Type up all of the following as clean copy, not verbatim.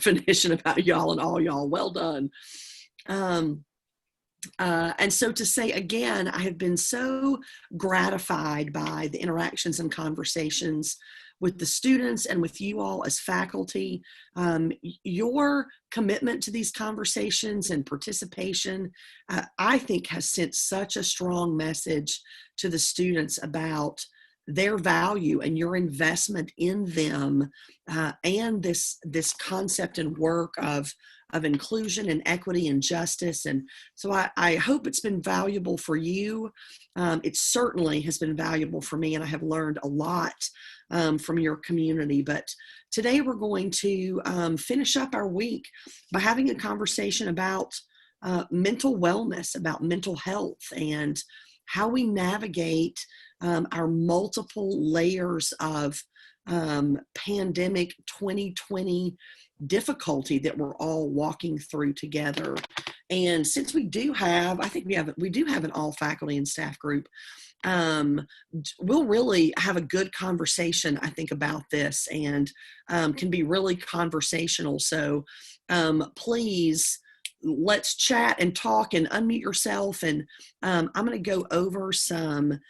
definition about y'all and all y'all. Well done. And so to say again, I have been so gratified by the interactions and conversations with the students and with you all as faculty. Your commitment to these conversations and participation, I think, has sent such a strong message to the students about their value and your investment in them, and this concept and work of inclusion and equity and justice. And so I hope it's been valuable for you. It certainly has been valuable for me, and I have learned a lot from your community. But today we're going to finish up our week by having a conversation about mental wellness, about mental health, and how we navigate our multiple layers of pandemic 2020 difficulty that we're all walking through together. And since we do have, I think we do have an all faculty and staff group, we'll really have a good conversation, I think, about this, and can be really conversational. So please, let's chat and talk and unmute yourself. And I'm going to go over some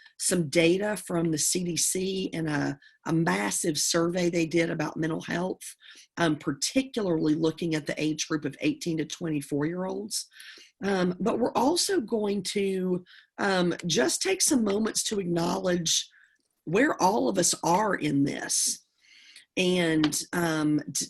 data from the CDC and a massive survey they did about mental health, particularly looking at the age group of 18 to 24-year-olds. But we're also going to just take some moments to acknowledge where all of us are in this. And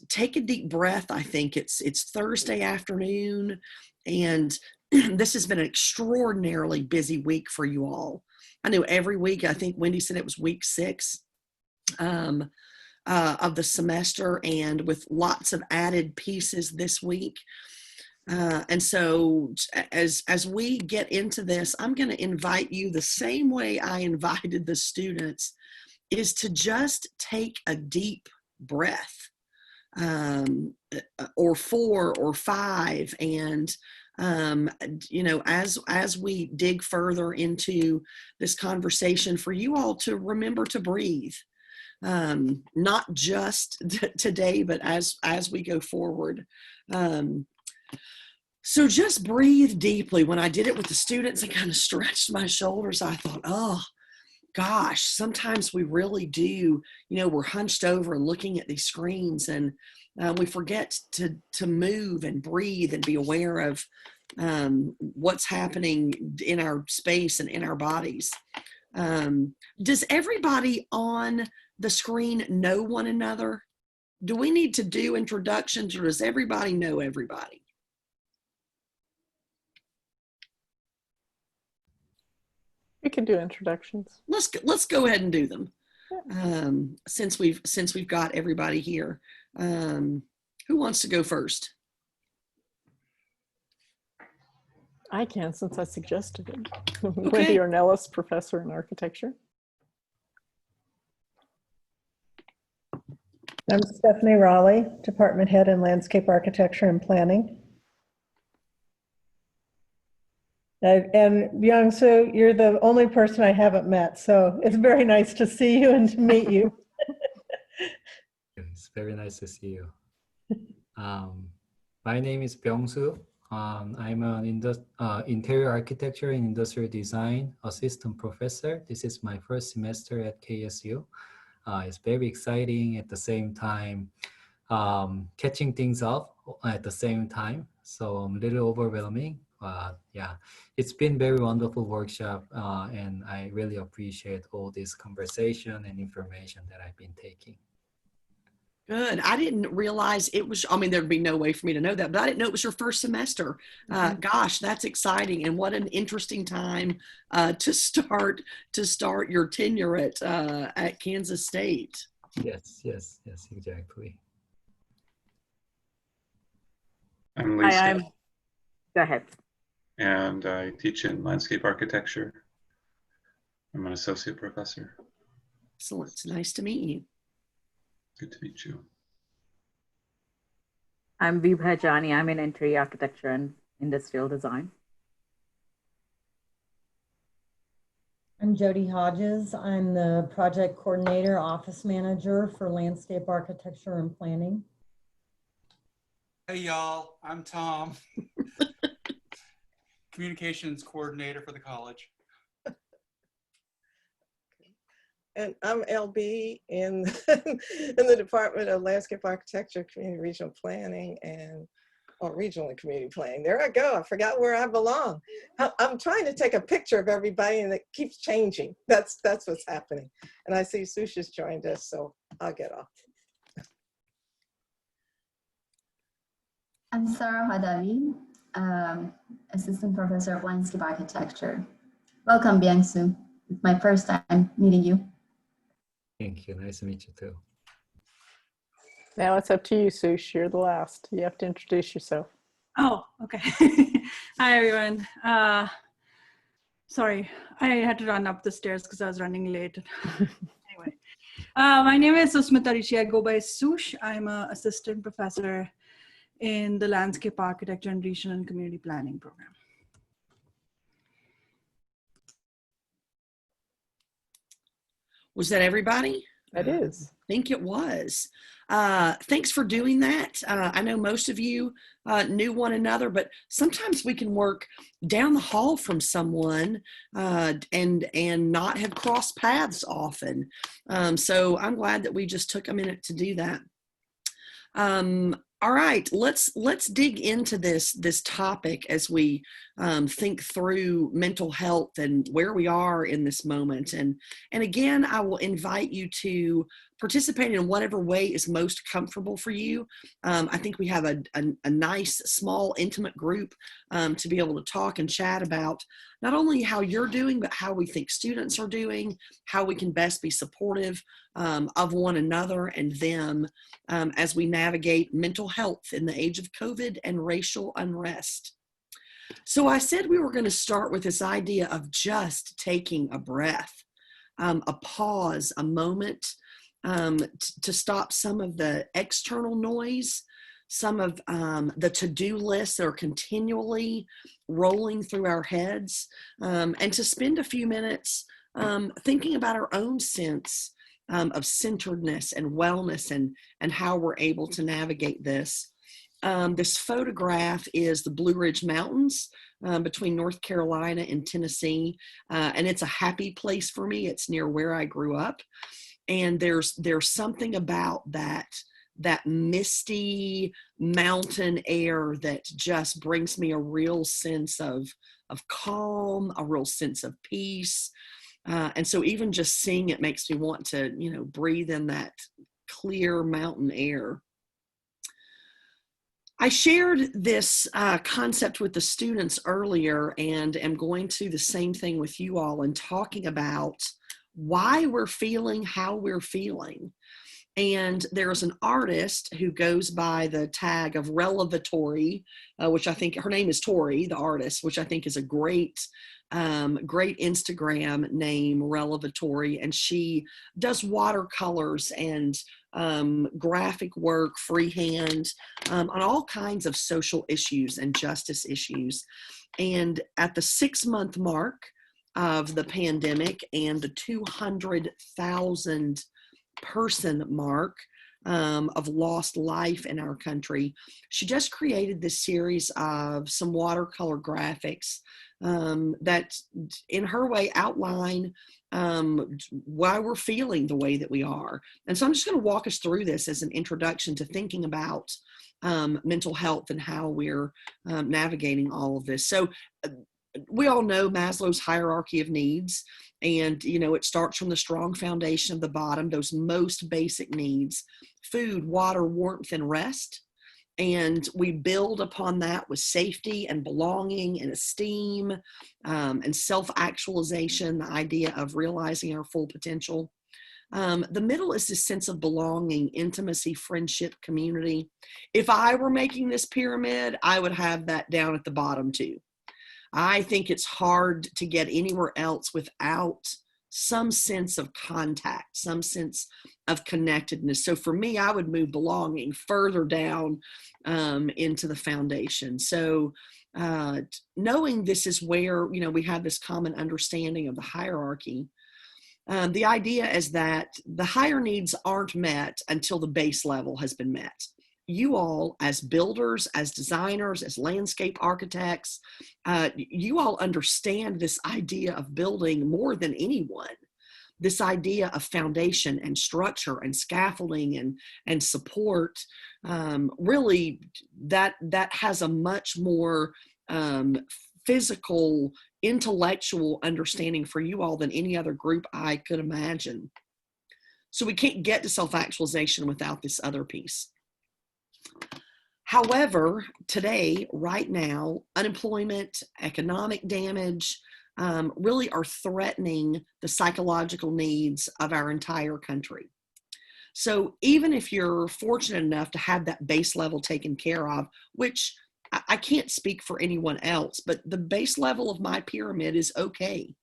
take a deep breath. I think it's Thursday afternoon, and this has been an extraordinarily busy week for you all. I know every week, I think Wendy said it was week 6 of the semester, and with lots of added pieces this week. And so as we get into this, I'm going to invite you the same way I invited the students, is to just take a deep breath, or 4 or 5. And, as we dig further into this conversation, for you all to remember to breathe, not just today, but as we go forward. So just breathe deeply. When I did it with the students, I kind of stretched my shoulders. I thought, oh, gosh, sometimes we really do, we're hunched over and looking at these screens, and we forget to move and breathe and be aware of what's happening in our space and in our bodies. Does everybody on the screen know one another? Do we need to do introductions, or does everybody know everybody? We can do introductions. Let's go ahead and do them. Yeah. Since we've got everybody here. Who wants to go first? I can, since I suggested it. Okay. Wendy Ornelas, professor in architecture. I'm Stephanie Raleigh, department head in landscape architecture and planning. And Byung-Soo, you're the only person I haven't met, so it's very nice to see you and to meet you. It's very nice to see you. My name is Byung-Soo. I'm an interior architecture and industrial design assistant professor. This is my first semester at KSU. It's very exciting, at the same time catching things up at the same time, so a little overwhelming. Yeah, it's been very wonderful workshop, and I really appreciate all this conversation and information that I've been taking. Good. I didn't realize it was, there'd be no way for me to know that, but I didn't know it was your first semester. Gosh, that's exciting. And what an interesting time to start your tenure at Kansas State. Yes, exactly. I'm Lisa. Go ahead. And I teach in landscape architecture. I'm an associate professor. Excellent. It's nice to meet you. Good to meet you. I'm Vibha Jani. I'm in interior architecture and industrial design. I'm Jody Hodges. I'm the project coordinator, office manager for landscape architecture and planning. Hey y'all, I'm Tom, communications coordinator for the college. And I'm LB in, in the Department of Landscape Architecture, Community Regional Planning, and regional and community planning. There I go. I forgot where I belong. I'm trying to take a picture of everybody and it keeps changing. That's what's happening. And I see Susha's joined us, so I'll get off. I'm Sarah Hadavi, Assistant Professor of Landscape Architecture. Welcome, Byung-Soo. It's my first time meeting you. Thank you. Nice to meet you too. Now it's up to you, Sush. You're the last. You have to introduce yourself. Oh, okay. Hi, everyone. Sorry, I had to run up the stairs because I was running late. Anyway, my name is Susmita Rishi. I go by Sush. I'm an assistant professor in the Landscape Architecture and Regional and Community Planning program. Was that everybody? That is. I think it was. Thanks for doing that. I know most of you knew one another, but sometimes we can work down the hall from someone and not have crossed paths often. So I'm glad that we just took a minute to do that. All right, let's dig into this topic as we think through mental health and where we are in this moment. And again, I will invite you to participate in whatever way is most comfortable for you. I think we have a nice, small, intimate group to be able to talk and chat about not only how you're doing, but how we think students are doing, how we can best be supportive of one another and them as we navigate mental health in the age of COVID and racial unrest. So I said we were going to start with this idea of just taking a breath, a pause, a moment to stop some of the external noise, some of the to-do lists that are continually rolling through our heads, and to spend a few minutes thinking about our own sense of centeredness and wellness and how we're able to navigate this. This photograph is the Blue Ridge Mountains between North Carolina and Tennessee, and it's a happy place for me. It's near where I grew up, and there's something about that misty mountain air that just brings me a real sense of calm, a real sense of peace. And so even just seeing it makes me want to, breathe in that clear mountain air. I shared this concept with the students earlier and am going to do the same thing with you all and talking about why we're feeling how we're feeling. And there's an artist who goes by the tag of Relevatory, which I think her name is Tori, the artist, which I think is a great Instagram name, Relevatory. And she does watercolors and graphic work, freehand, on all kinds of social issues and justice issues. And at the 6-month mark of the pandemic and the 200,000 person mark of lost life in our country, she just created this series of some watercolor graphics that in her way outline why we're feeling the way that we are. And so I'm just going to walk us through this as an introduction to thinking about mental health and how we're navigating all of this. So we all know Maslow's hierarchy of needs, and it starts from the strong foundation of the bottom, those most basic needs: food, water, warmth, and rest. And we build upon that with safety and belonging and esteem and self-actualization, the idea of realizing our full potential. The middle is this sense of belonging, intimacy, friendship, community. If I were making this pyramid, I would have that down at the bottom too. I think it's hard to get anywhere else without some sense of contact, some sense of connectedness. So for me, I would move belonging further down into the foundation. So knowing this is where, we have this common understanding of the hierarchy, the idea is that the higher needs aren't met until the base level has been met. you all as builders, as designers, as landscape architects, you all understand this idea of building more than anyone. This idea of foundation and structure and scaffolding and support, really that has a much more physical, intellectual understanding for you all than any other group I could imagine. So we can't get to self-actualization without this other piece. However, today, right now, unemployment, economic damage, really are threatening the psychological needs of our entire country. So even if you're fortunate enough to have that base level taken care of, which I can't speak for anyone else, but the base level of my pyramid is okay.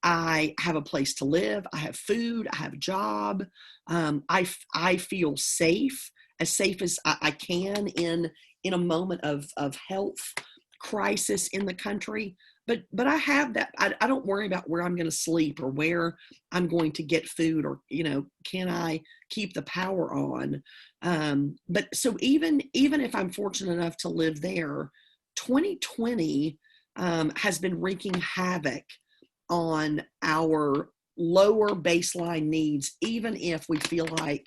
I have a place to live. I have food. I have a job. I feel safe as I can in a moment of health crisis in the country. But I have that. I don't worry about where I'm going to sleep or where I'm going to get food or, can I keep the power on? But so even if I'm fortunate enough to live there, 2020 has been wreaking havoc on our lower baseline needs, even if we feel like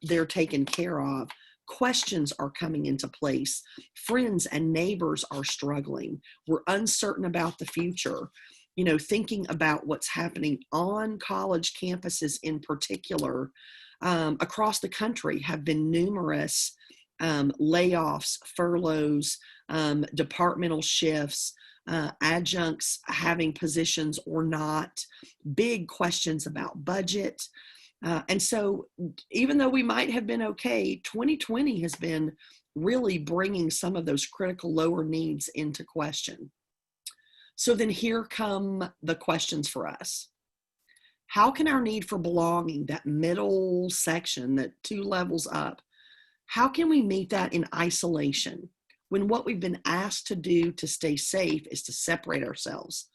they're taken care of. Questions are coming into place. Friends and neighbors are struggling. We're uncertain about the future. Thinking about what's happening on college campuses in particular, across the country have been numerous layoffs, furloughs, departmental shifts, adjuncts having positions or not, big questions about budget. And so even though we might have been okay, 2020 has been really bringing some of those critical lower needs into question. So then here come the questions for us. How can our need for belonging, that middle section, that 2 levels up, how can we meet that in isolation when what we've been asked to do to stay safe is to separate ourselves,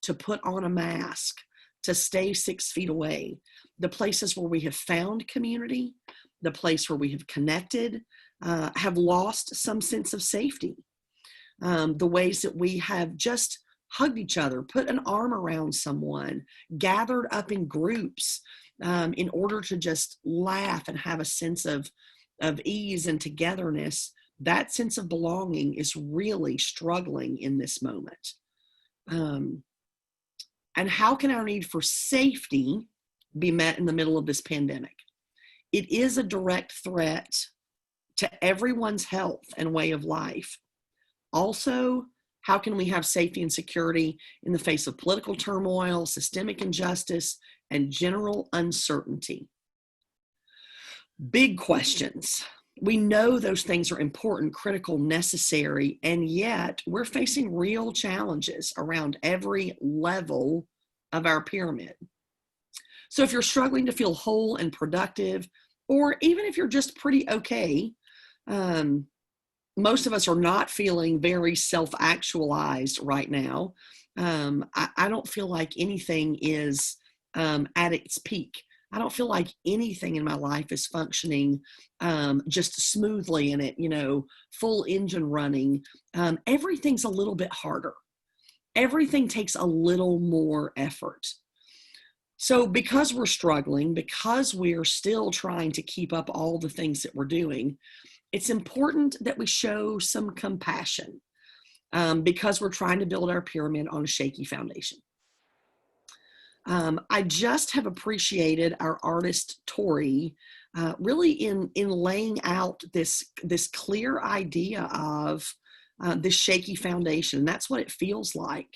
to put on a mask, to stay 6 feet away? The places where we have found community, the place where we have connected, have lost some sense of safety. The ways that we have just hugged each other, put an arm around someone, gathered up in groups in order to just laugh and have a sense of ease and togetherness, that sense of belonging is really struggling in this moment. And how can our need for safety be met in the middle of this pandemic? It is a direct threat to everyone's health and way of life. Also, how can we have safety and security in the face of political turmoil, systemic injustice, and general uncertainty? Big questions. We know those things are important, critical, necessary, and yet we're facing real challenges around every level of our pyramid. So if you're struggling to feel whole and productive, or even if you're just pretty okay, most of us are not feeling very self-actualized right now. I don't feel like anything is at its peak. I don't feel like anything in my life is functioning just smoothly in it, full engine running. Everything's a little bit harder. Everything takes a little more effort. So because we're struggling, because we're still trying to keep up all the things that we're doing, it's important that we show some compassion because we're trying to build our pyramid on a shaky foundation. I just have appreciated our artist, Tori, really in laying out this clear idea of this shaky foundation. That's what it feels like.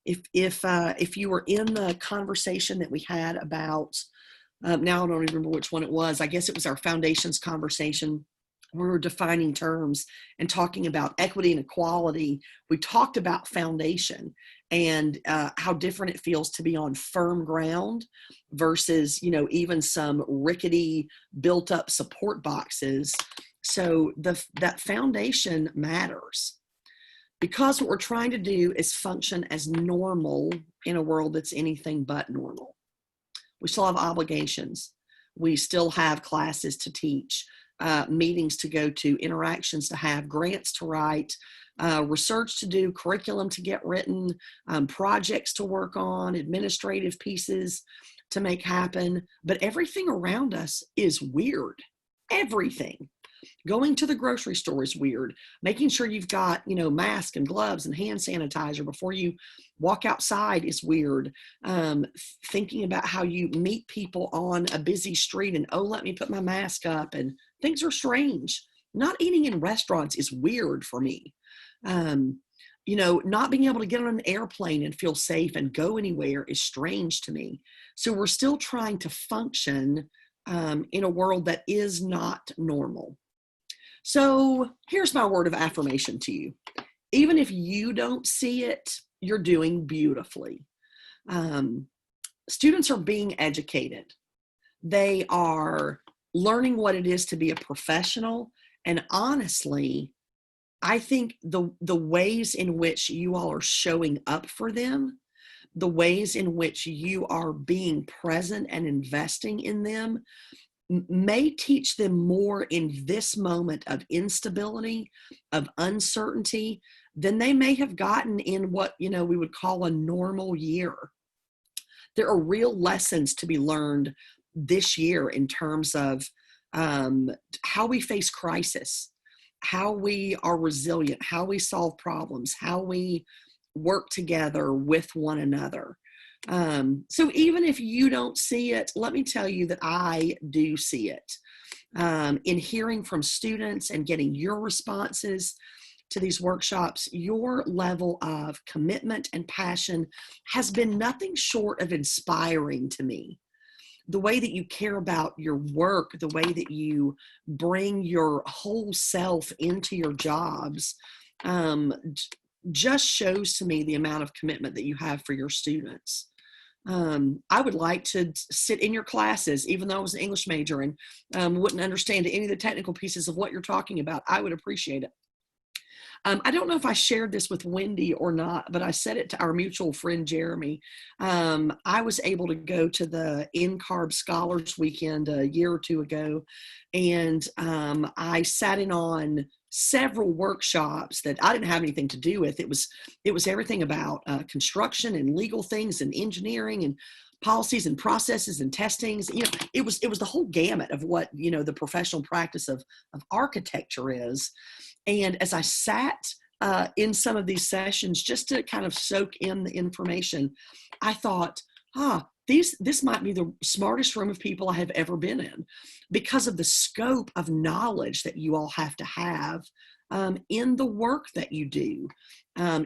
If you were in the conversation that we had about, now I don't remember which one it was, I guess it was our foundations conversation, we were defining terms and talking about equity and equality. We talked about foundation and how different it feels to be on firm ground versus, even some rickety built up support boxes. So that foundation matters. Because what we're trying to do is function as normal in a world that's anything but normal. We still have obligations. We still have classes to teach. meetings to go to, interactions to have, grants to write, research to do, curriculum to get written, projects to work on, administrative pieces to make happen. But everything around us is weird. Everything. Going to the grocery store is weird. Making sure you've got, mask and gloves and hand sanitizer before you walk outside is weird. Thinking about how you meet people on a busy street and, oh, let me put my mask up, and things are strange. Not eating in restaurants is weird for me. Not being able to get on an airplane and feel safe and go anywhere is strange to me. So we're still trying to function in a world that is not normal. So here's my word of affirmation to you. Even if you don't see it, you're doing beautifully. Students are being educated. They are learning what it is to be a professional. And honestly, I think the ways in which you all are showing up for them, the ways in which you are being present and investing in them, may teach them more in this moment of instability, of uncertainty, than they may have gotten in what, we would call a normal year. There are real lessons to be learned this year in terms of how we face crisis, how we are resilient, how we solve problems, how we work together with one another. So even if you don't see it, let me tell you that I do see it. In hearing from students and getting your responses to these workshops, your level of commitment and passion has been nothing short of inspiring to me. The way that you care about your work, the way that you bring your whole self into your jobs, just shows to me the amount of commitment that you have for your students. I would like to sit in your classes, even though I was an English major and wouldn't understand any of the technical pieces of what you're talking about. I would appreciate it. I don't know if I shared this with Wendy or not, but I said it to our mutual friend, Jeremy. I was able to go to the NCARB Scholars Weekend a year or two ago, and I sat in on several workshops that I didn't have anything to do with. It was everything about construction and legal things and engineering and policies and processes and testings. It was the whole gamut of what, the professional practice of architecture is. And as I sat in some of these sessions just to kind of soak in the information, I thought, this might be the smartest room of people I have ever been in, because of the scope of knowledge that you all have to have in the work that you do.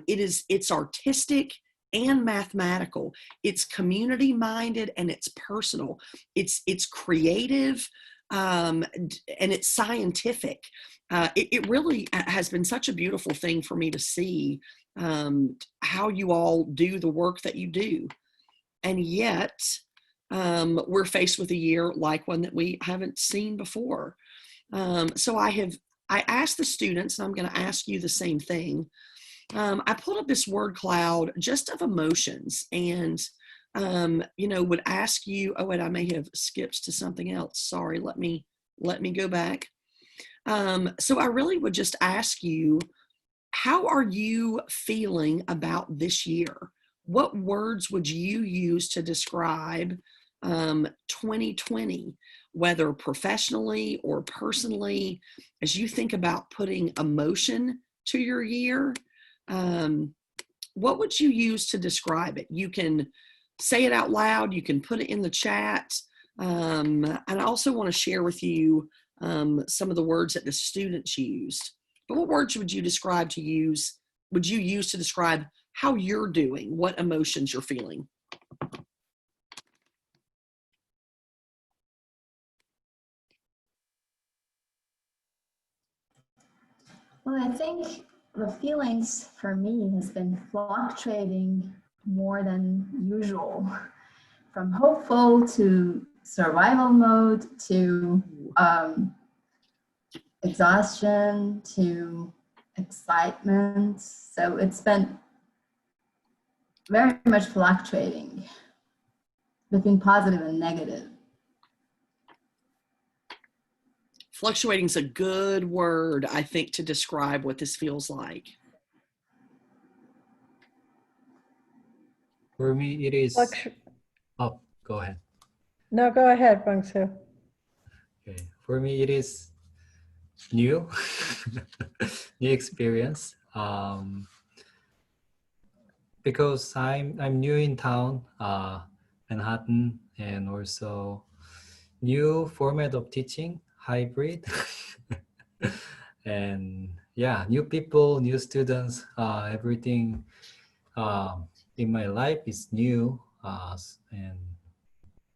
It's artistic and mathematical. It's community minded and it's personal. It's creative and it's scientific. It really has been such a beautiful thing for me to see how you all do the work that you do. And yet we're faced with a year like one that we haven't seen before. So I asked the students, and I'm going to ask you the same thing. I pulled up this word cloud just of emotions, and would ask you, oh wait, I may have skipped to something else. Sorry, let me go back. So I really would just ask you, how are you feeling about this year? What words would you use to describe 2020, whether professionally or personally, as you think about putting emotion to your year? What would you use to describe it? You can say it out loud. You can put it in the chat. And I also want to share with you some of the words that the students used. But what words would you use to describe how you're doing, what emotions you're feeling? Well, I think the feelings for me has been fluctuating more than usual, from hopeful to survival mode to exhaustion to excitement. So it's been very much fluctuating between positive and negative. Fluctuating is a good word, I think, to describe what this feels like. For me, it is. Oh, go ahead. No, go ahead, Bungsu. Okay. For me, it is new, new experience. Because I'm new in town, Manhattan, and also new format of teaching, hybrid, and yeah, new people, new students, everything in my life is new, and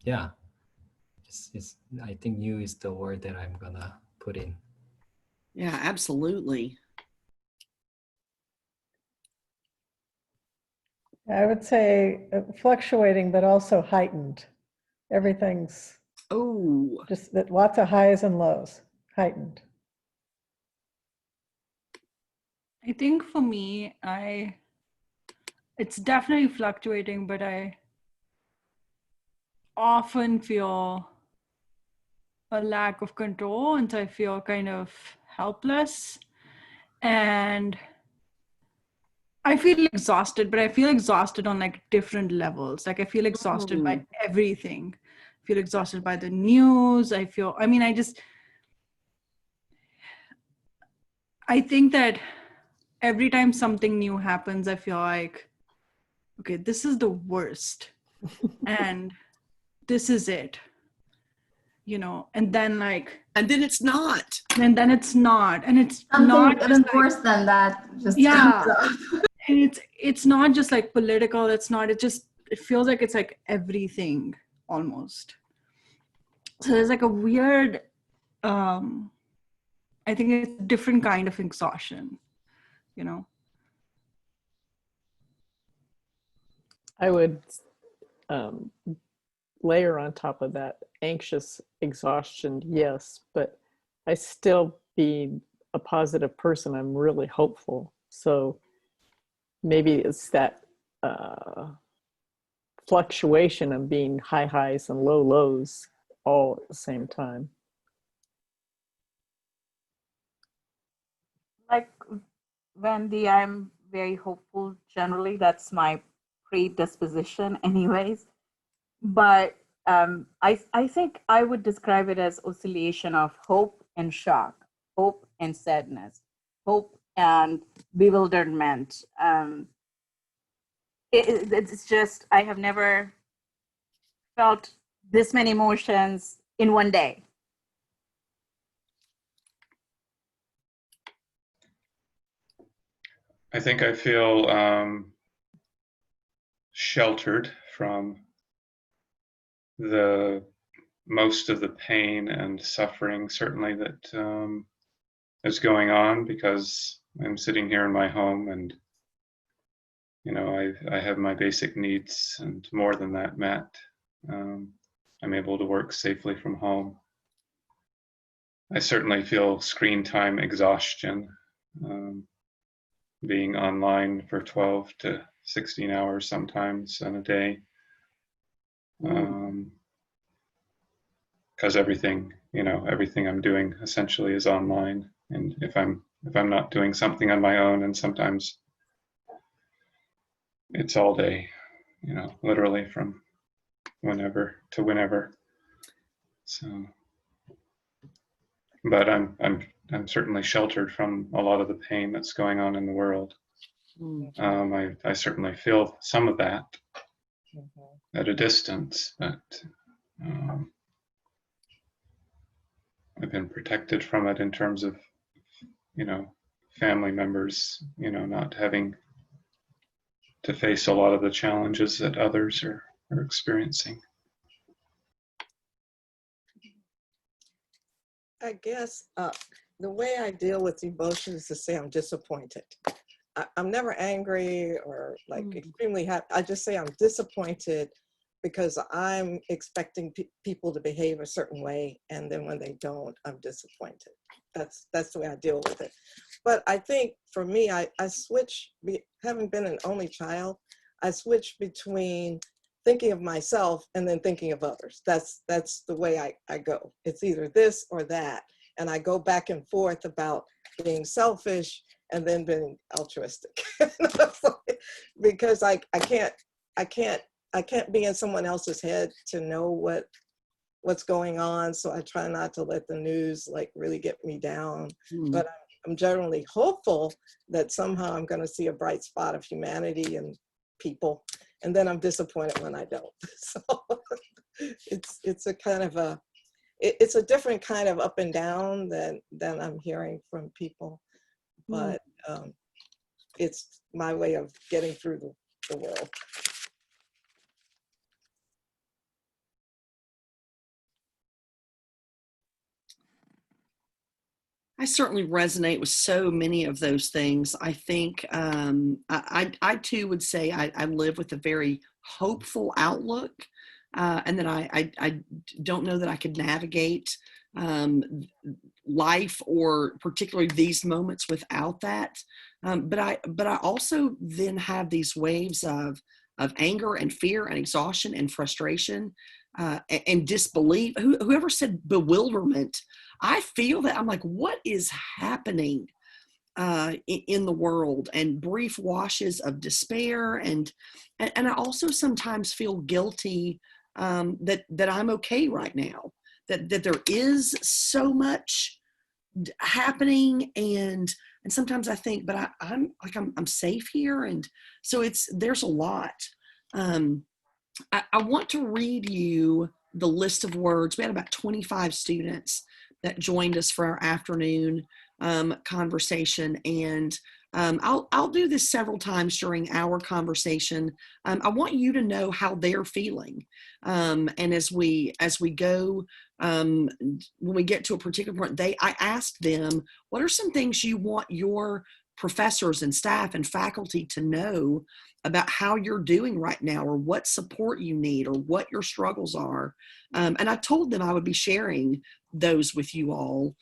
yeah, I think new is the word that I'm gonna put in. Yeah, absolutely. I would say fluctuating, but also heightened. Everything's just that, lots of highs and lows, heightened. I think for me, it's definitely fluctuating, but I often feel a lack of control, and so I feel kind of helpless. And I feel exhausted, but I feel exhausted on like different levels. Like I feel exhausted by everything. I feel exhausted by the news. I think that every time something new happens, I feel like, okay, this is the worst. And this is it. And then it's not. And then it's not. And it's Something not even worse than that. Just yeah. comes up. And it's not just like political. It feels like it's like everything almost. So there's like a weird, I think it's a different kind of exhaustion, I would layer on top of that anxious exhaustion, yes, but I still be a positive person. I'm really hopeful. So maybe it's that fluctuation of being high highs and low lows all at the same time. Like Wendy, I'm very hopeful generally. That's my predisposition anyways. But I think I would describe it as oscillation of hope and shock, hope and sadness, hope and bewilderment. It's just, I have never felt this many emotions in one day. I think I feel sheltered from the most of the pain and suffering, certainly, that is going on, because I'm sitting here in my home, and I have my basic needs and more than that met. I'm able to work safely from home. I certainly feel screen time exhaustion, being online for 12 to 16 hours sometimes in a day. Because everything I'm doing essentially is online, and if I'm not doing something on my own, and sometimes it's all day, literally from whenever to whenever. So, but I'm certainly sheltered from a lot of the pain that's going on in the world. I certainly feel some of that at a distance, but I've been protected from it in terms of, family members, not having to face a lot of the challenges that others are experiencing. I guess the way I deal with emotions is to say I'm disappointed. I'm never angry or like extremely happy. I just say I'm disappointed because I'm expecting people to behave a certain way, and then when they don't, I'm disappointed. That's the way I deal with it. But I think for me, I switch, having been an only child, I switch between thinking of myself and then thinking of others. That's the way I go. It's either this or that. And I go back and forth about being selfish and then being altruistic. Because I can't be in someone else's head to know what's going on. So I try not to let the news like really get me down. But I'm generally hopeful that somehow I'm going to see a bright spot of humanity and people. And then I'm disappointed when I don't. So it's a kind of it's a different kind of up and down than I'm hearing from people. But it's my way of getting through the world. I certainly resonate with so many of those things. I think I too would say I live with a very hopeful outlook, and that I don't know that I could navigate life or particularly these moments without that. But I also then have these waves of anger and fear and exhaustion and frustration and disbelief. Whoever said bewilderment, I feel that. I'm like, what is happening in the world? And brief washes of despair, and I also sometimes feel guilty that I'm okay right now. That there is so much happening, and sometimes I think, but I'm safe here, and so there's a lot. I want to read you the list of words. We had about 25 students that joined us for our afternoon conversation, and I'll do this several times during our conversation. I want you to know how they're feeling, and as we go, when we get to a particular point, I asked them, what are some things you want your professors and staff and faculty to know about how you're doing right now, or what support you need, or what your struggles are. And I told them I would be sharing those with you all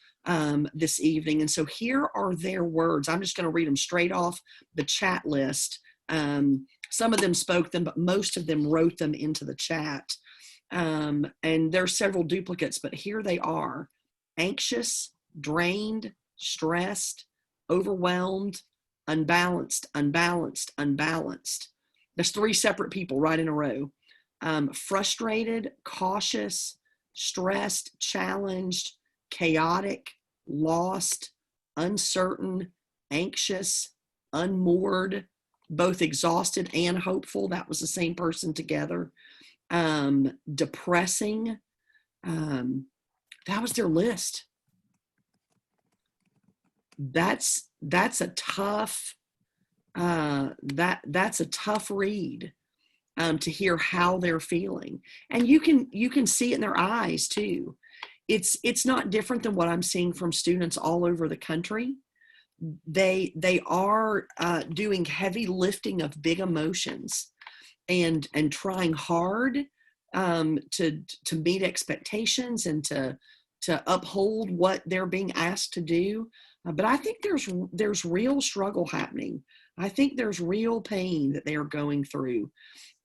this evening. And so here are their words. I'm just going to read them straight off the chat list. Some of them spoke them, but most of them wrote them into the chat. And there are several duplicates, but here they are: anxious, drained, stressed, overwhelmed, unbalanced, unbalanced, unbalanced. There's 3 separate people right in a row. Frustrated, cautious, stressed, challenged, chaotic, lost, uncertain, anxious, unmoored, both exhausted and hopeful. That was the same person together. Depressing. That was their list. That's a tough that's a tough read to hear how they're feeling, and you can see it in their eyes too. It's not different than what I'm seeing from students all over the country. They are doing heavy lifting of big emotions and trying hard to meet expectations and to uphold what they're being asked to do. But I think there's real struggle happening. I think there's real pain that they are going through.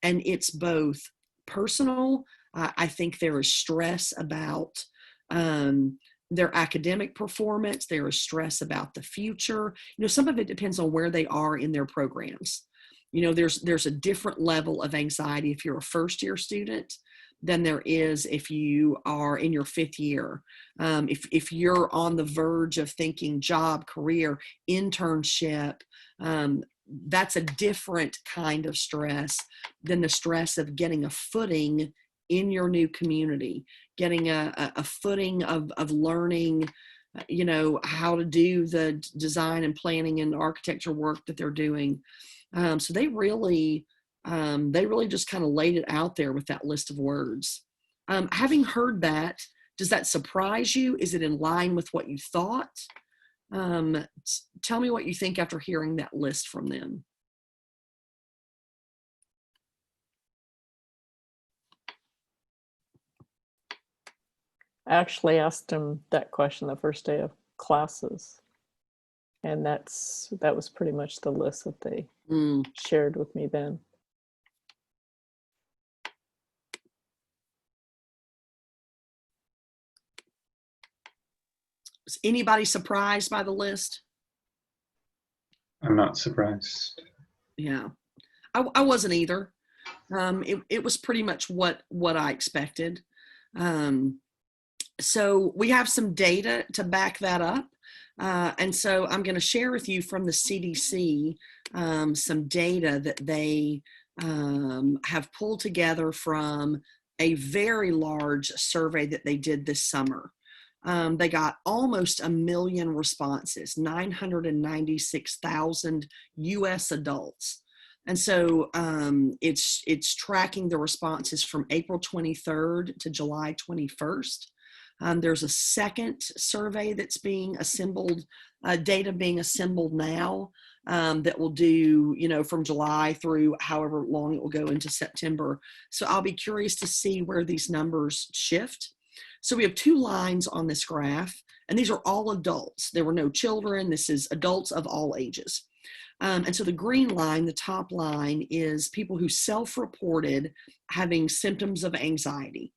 And it's both personal. I think there is stress about their academic performance. There is stress about the future. Some of it depends on where they are in their programs. There's a different level of anxiety if you're a first-year student than there is if you are in your 5th year. If you're on the verge of thinking job, career, internship, that's a different kind of stress than the stress of getting a footing in your new community, getting a footing of learning, how to do the design and planning and architecture work that they're doing. So they really just kind of laid it out there with that list of words. Having heard that, does that surprise you? Is it in line with what you thought? Tell me what you think after hearing that list from them. I actually asked him that question the first day of classes. And that was pretty much the list that they shared with me then. Is anybody surprised by the list? I'm not surprised. Yeah, I wasn't either. It was pretty much what I expected. So we have some data to back that up. And so I'm going to share with you from the CDC some data that they have pulled together from a very large survey that they did this summer. They got almost 1 million responses, 996,000 US adults. And so it's tracking the responses from April 23rd to July 21st. There's a second survey that's being assembled, data being assembled now that will do, from July through however long it will go into September. So I'll be curious to see where these numbers shift. So we have 2 lines on this graph, and these are all adults. There were no children. This is adults of all ages. And so the green line, the top line, is people who self-reported having symptoms of anxiety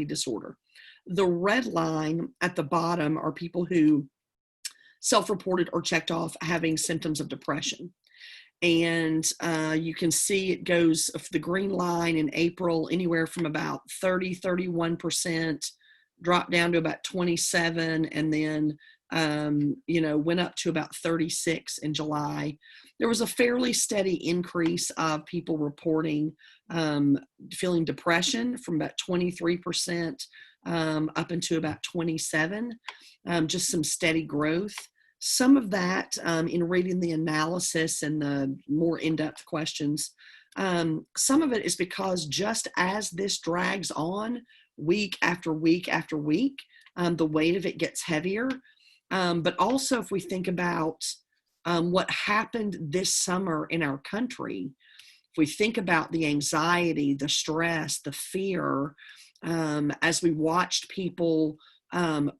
disorder. The red line at the bottom are people who self-reported or checked off having symptoms of depression. And you can see it goes, the green line in April, anywhere from about 31%, dropped down to about 27, and then went up to about 36 in July. There was a fairly steady increase of people reporting feeling depression from about 23% up into about 27, just some steady growth. Some of that, in reading the analysis and the more in-depth questions, some of it is because just as this drags on week after week after week, the weight of it gets heavier. But also if we think about what happened this summer in our country, if we think about the anxiety, the stress, the fear, as we watched people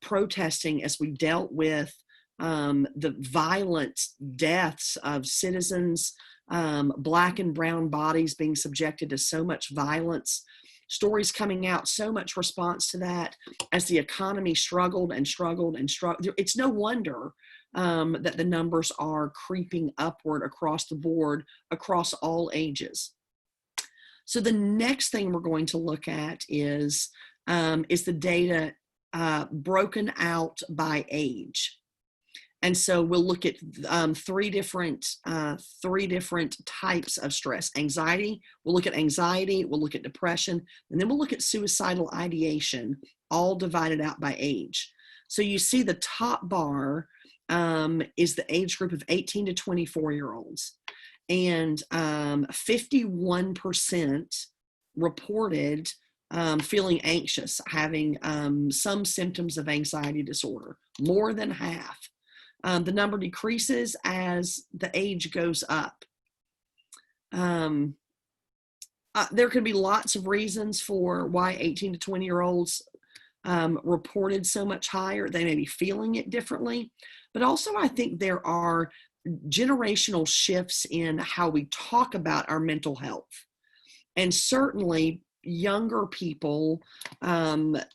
protesting, as we dealt with the violent deaths of citizens, Black and brown bodies being subjected to so much violence, stories coming out, so much response to that as the economy struggled and struggled and struggled. It's no wonder that the numbers are creeping upward across the board, across all ages. So the next thing we're going to look at is the data broken out by age. And so we'll look at 3 different types of stress. Anxiety, we'll look at anxiety, we'll look at depression, and then we'll look at suicidal ideation, all divided out by age. So you see the top bar is the age group of 18 to 24-year-olds. And 51% reported feeling anxious, having some symptoms of anxiety disorder, more than half. The number decreases as the age goes up. There could be lots of reasons for why 18 to 20-year-olds reported so much higher. They may be feeling it differently, but also I think there are generational shifts in how we talk about our mental health. And certainly younger people,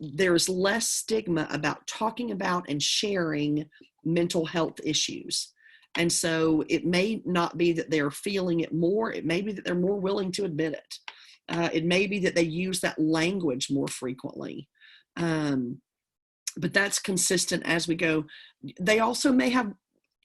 there's less stigma about talking about and sharing mental health issues. And so it may not be that they're feeling it more. It may be that they're more willing to admit it. It may be that they use that language more frequently. But that's consistent as we go. They also may have,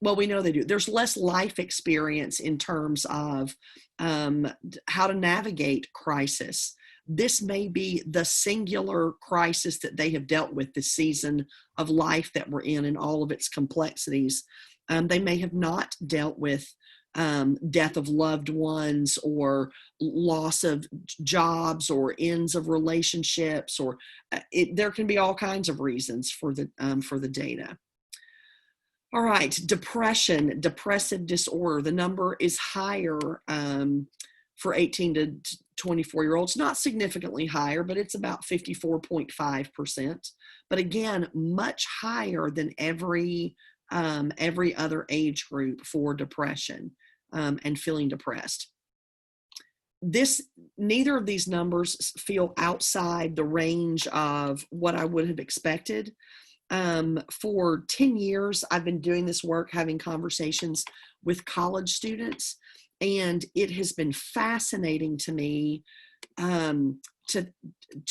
well, we know they do. There's less life experience in terms of how to navigate crisis. This may be the singular crisis that they have dealt with this season of life that we're in and all of its complexities. They may have not dealt with death of loved ones or loss of jobs or ends of relationships, or there can be all kinds of reasons for the data. All right, depression, depressive disorder. The number is higher for 18 to 24-year-olds, not significantly higher, but it's about 54.5%. But again, much higher than every other age group for depression and feeling depressed. Neither of these numbers feel outside the range of what I would have expected. For 10 years, I've been doing this work, having conversations with college students, and it has been fascinating to me to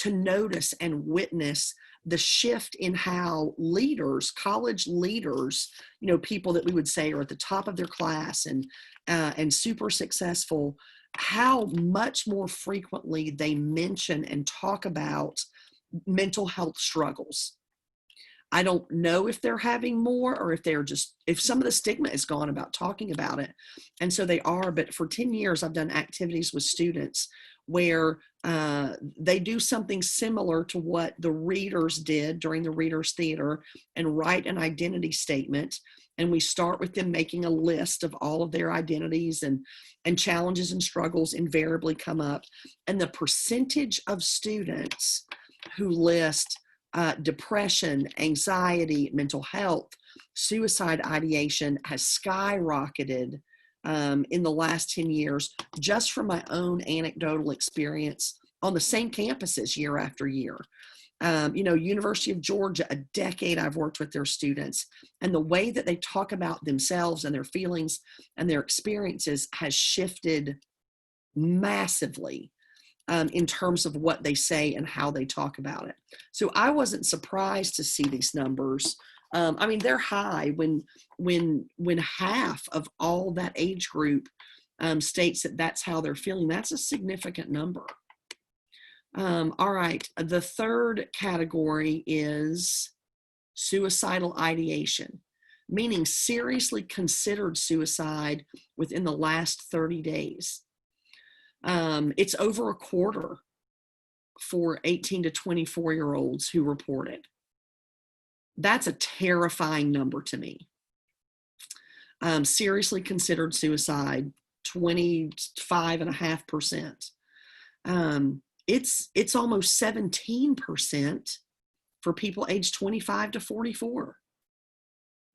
notice and witness the shift in how leaders, college leaders, people that we would say are at the top of their class and super successful, how much more frequently they mention and talk about mental health struggles. I don't know if they're having more or if some of the stigma is gone about talking about it. And so they are, but for 10 years, I've done activities with students where they do something similar to what the readers did during the Readers Theater and write an identity statement. And we start with them making a list of all of their identities, and challenges and struggles invariably come up. And the percentage of students who list depression, anxiety, mental health, suicide ideation has skyrocketed in the last 10 years, just from my own anecdotal experience on the same campuses year after year. University of Georgia, a decade I've worked with their students, and the way that they talk about themselves and their feelings and their experiences has shifted massively in terms of what they say and how they talk about it. So I wasn't surprised to see these numbers. They're high when half of all that age group states that that's how they're feeling. That's a significant number. All right, the third category is suicidal ideation, meaning seriously considered suicide within the last 30 days. It's over a quarter for 18 to 24-year-olds who reported. That's a terrifying number to me. Seriously considered suicide, 25.5%. It's almost 17% for people aged 25 to 44.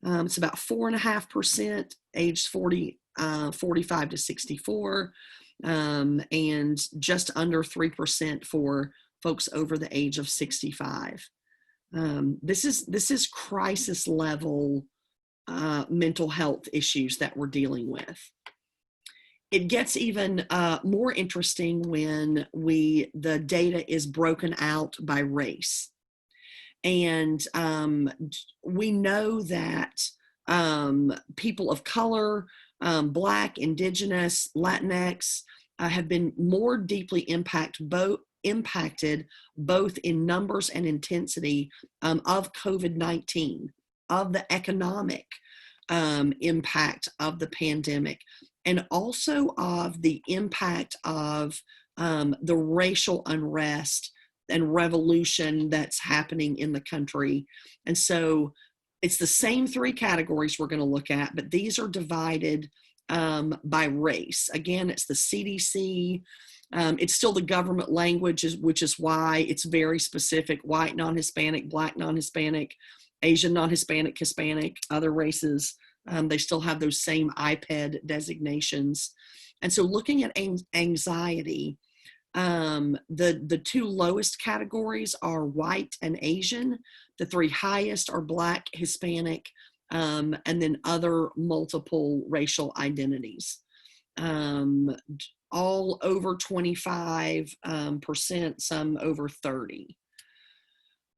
It's about 4.5% aged 45 to 64. And just under 3% for folks over the age of 65. This is crisis level mental health issues that we're dealing with. It gets even more interesting when the data is broken out by race. And we know that people of color, Black, Indigenous, Latinx have been more deeply impacted both in numbers and intensity of COVID-19, of the economic impact of the pandemic, and also of the impact of the racial unrest and revolution that's happening in the country. And so it's the same three categories we're going to look at, but these are divided by race. Again, it's the CDC. It's still the government language, which is why it's very specific: white, non-Hispanic, Black, non-Hispanic, Asian, non-Hispanic, Hispanic, other races. They still have those same IPED designations. And so looking at anxiety, the two lowest categories are white and Asian. The three highest are Black, Hispanic, and then other multiple racial identities. All over 25%, some over 30.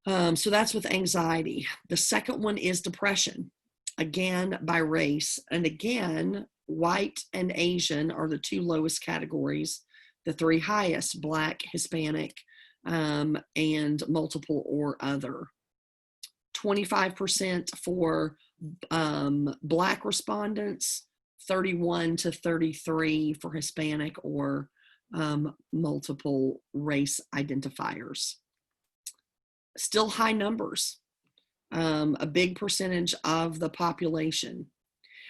So that's with anxiety. The second one is depression, again by race. And again, white and Asian are the two lowest categories. The three highest, Black, Hispanic, and multiple or other. 25% for Black respondents, 31 to 33 for Hispanic or multiple race identifiers. Still high numbers, a big percentage of the population.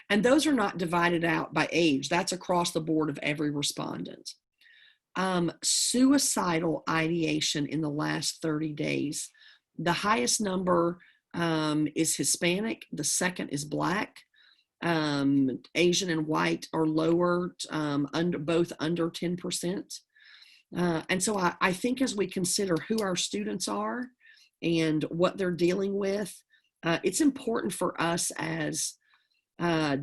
And those are not divided out by age. That's across the board of every respondent. Suicidal ideation in the last 30 days. The highest number is Hispanic. The second is Black. Asian and white are lower, both under 10%. And so I think as we consider who our students are and what they're dealing with, it's important for us as, I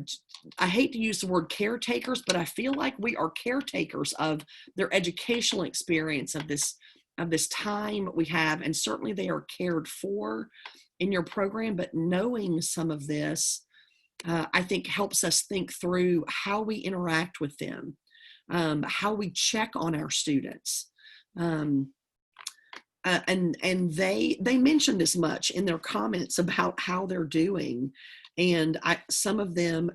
hate to use the word caretakers, but I feel like we are caretakers of their educational experience, of this time we have, and certainly they are cared for in your program, but knowing some of this, I think helps us think through how we interact with them, how we check on our students. And they mentioned as much in their comments about how they're doing. And some of them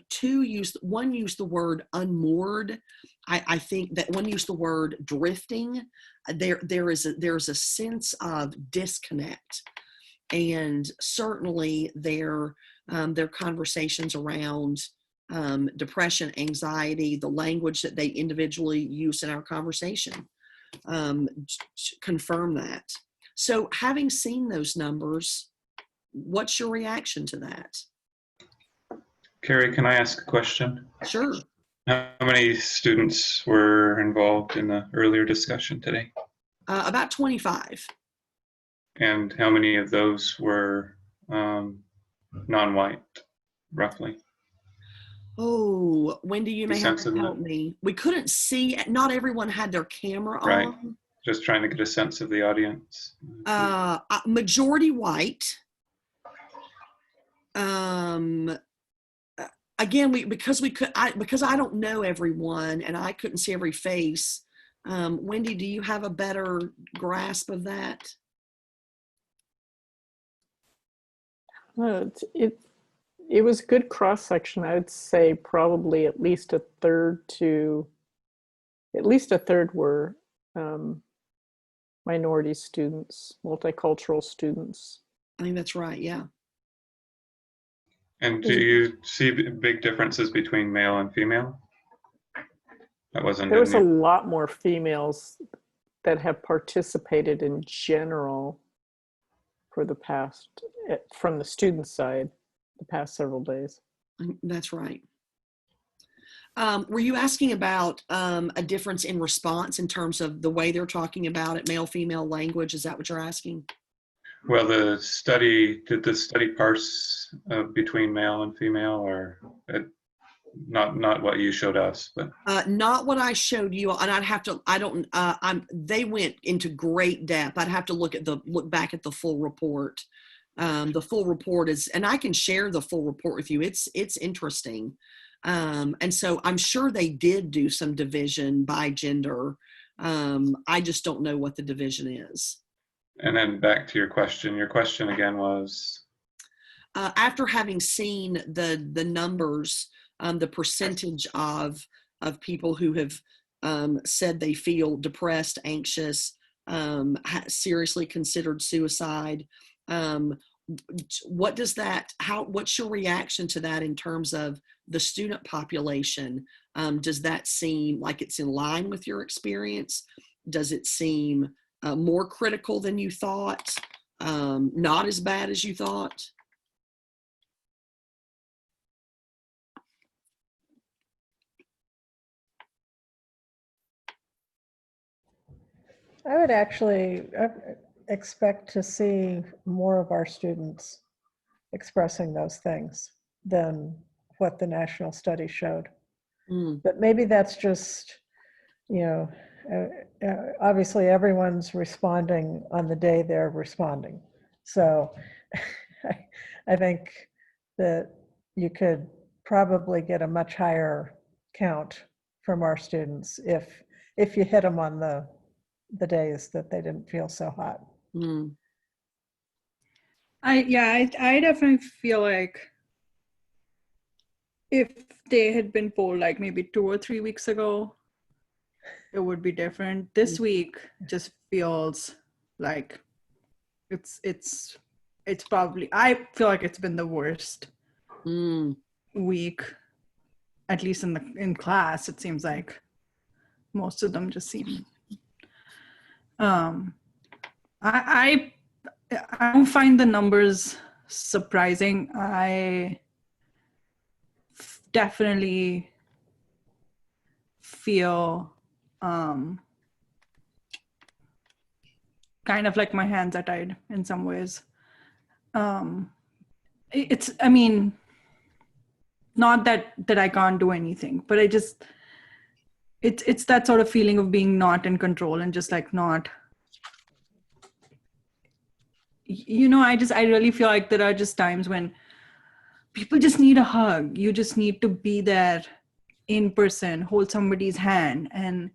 one used the word unmoored. I think that one used the word drifting. There's a sense of disconnect, and certainly their conversations around depression, anxiety, the language that they individually use in our conversation confirm that. So having seen those numbers, what's your reaction to that? Carrie, can I ask a question? Sure. How many students were involved in the earlier discussion today? About 25. And how many of those were non-white, roughly? Oh, Wendy, you may have to help me. We couldn't see, not everyone had their camera on. Right. Just trying to get a sense of the audience. Majority white. Again, because I don't know everyone and I couldn't see every face. Wendy, do you have a better grasp of that? It was good cross section. I would say probably at least a third were minority students, multicultural students. I think that's right. Yeah. And do you see big differences between male and female? There was a lot more females that have participated in general for the past, from the student side, the past several days. That's right. Were you asking about a difference in response in terms of the way they're talking about it, male, female language? Is that what you're asking? Well, did the study parse between male and female, or not what you showed us, but not what I showed you, and I'd have to. They went into great depth. I'd have to look back at the full report. The full report is, and I can share the full report with you. It's interesting, and so I'm sure they did do some division by gender. I just don't know what the division is. And then back to your question. Your question again was? After having seen the numbers, the percentage of people who have said they feel depressed, anxious, seriously considered suicide, what's your reaction to that in terms of the student population? Does that seem like it's in line with your experience? Does it seem more critical than you thought? Not as bad as you thought? I would actually expect to see more of our students expressing those things than what the national study showed. But maybe that's just, obviously everyone's responding on the day they're responding. So I think that you could probably get a much higher count from our students if you hit them on the days that they didn't feel so hot. I definitely feel like if they had been polled like maybe 2 or 3 weeks ago, it would be different. This week just feels like it's probably, I feel like it's been the worst week, at least in class. It seems like most of them just seem I don't find the numbers surprising. I definitely feel kind of like my hands are tied in some ways. it's, I mean, not that I can't do anything, but I just, it's that sort of feeling of being not in control and just like not, I really feel like there are just times when people just need a hug. You just need to be there in person, hold somebody's hand. And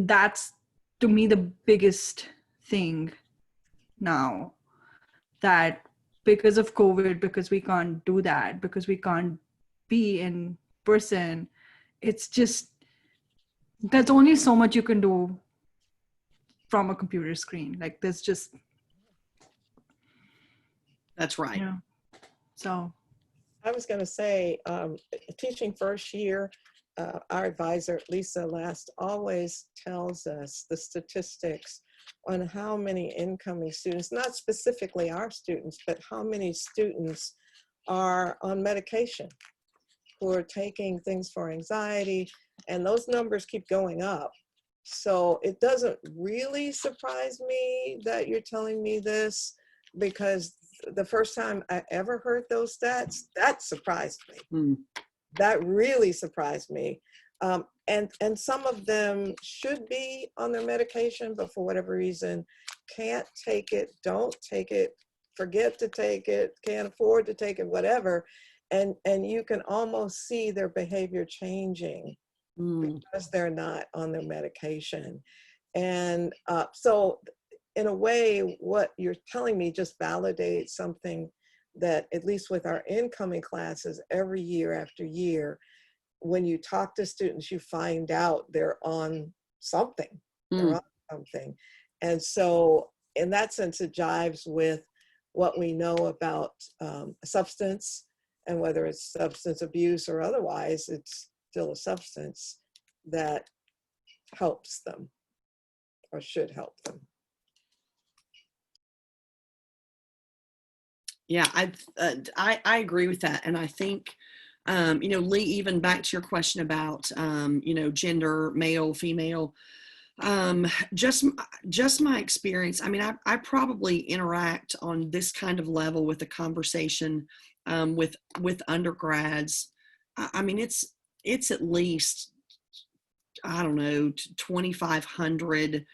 that's, to me, the biggest thing now, that because of COVID, because we can't do that, because we can't be in person, it's just, there's only so much you can do from a computer screen. Like there's just, That's right. yeah. So I was going to say, teaching first year, our advisor, Lisa Last, always tells us the statistics on how many incoming students, not specifically our students, but how many students are on medication, who are taking things for anxiety, and those numbers keep going up. So it doesn't really surprise me that you're telling me this, because the first time I ever heard those stats, that surprised me. That really surprised me. And some of them should be on their medication, but for whatever reason, can't take it, don't take it, forget to take it, can't afford to take it, whatever. And you can almost see their behavior changing because they're not on their medication. And so in a way, what you're telling me just validates something that, at least with our incoming classes, every year after year, when you talk to students, you find out they're on something. They're on something. And so in that sense, it jives with what we know about substance, and whether it's substance abuse or otherwise, it's still a substance that helps them or should help them. Yeah, I agree with that. And I think, Lee, even back to your question about, gender, male, female, just my experience. I mean, I probably interact on this kind of level with the conversation with undergrads. I mean, it's at least, I don't know, 2,500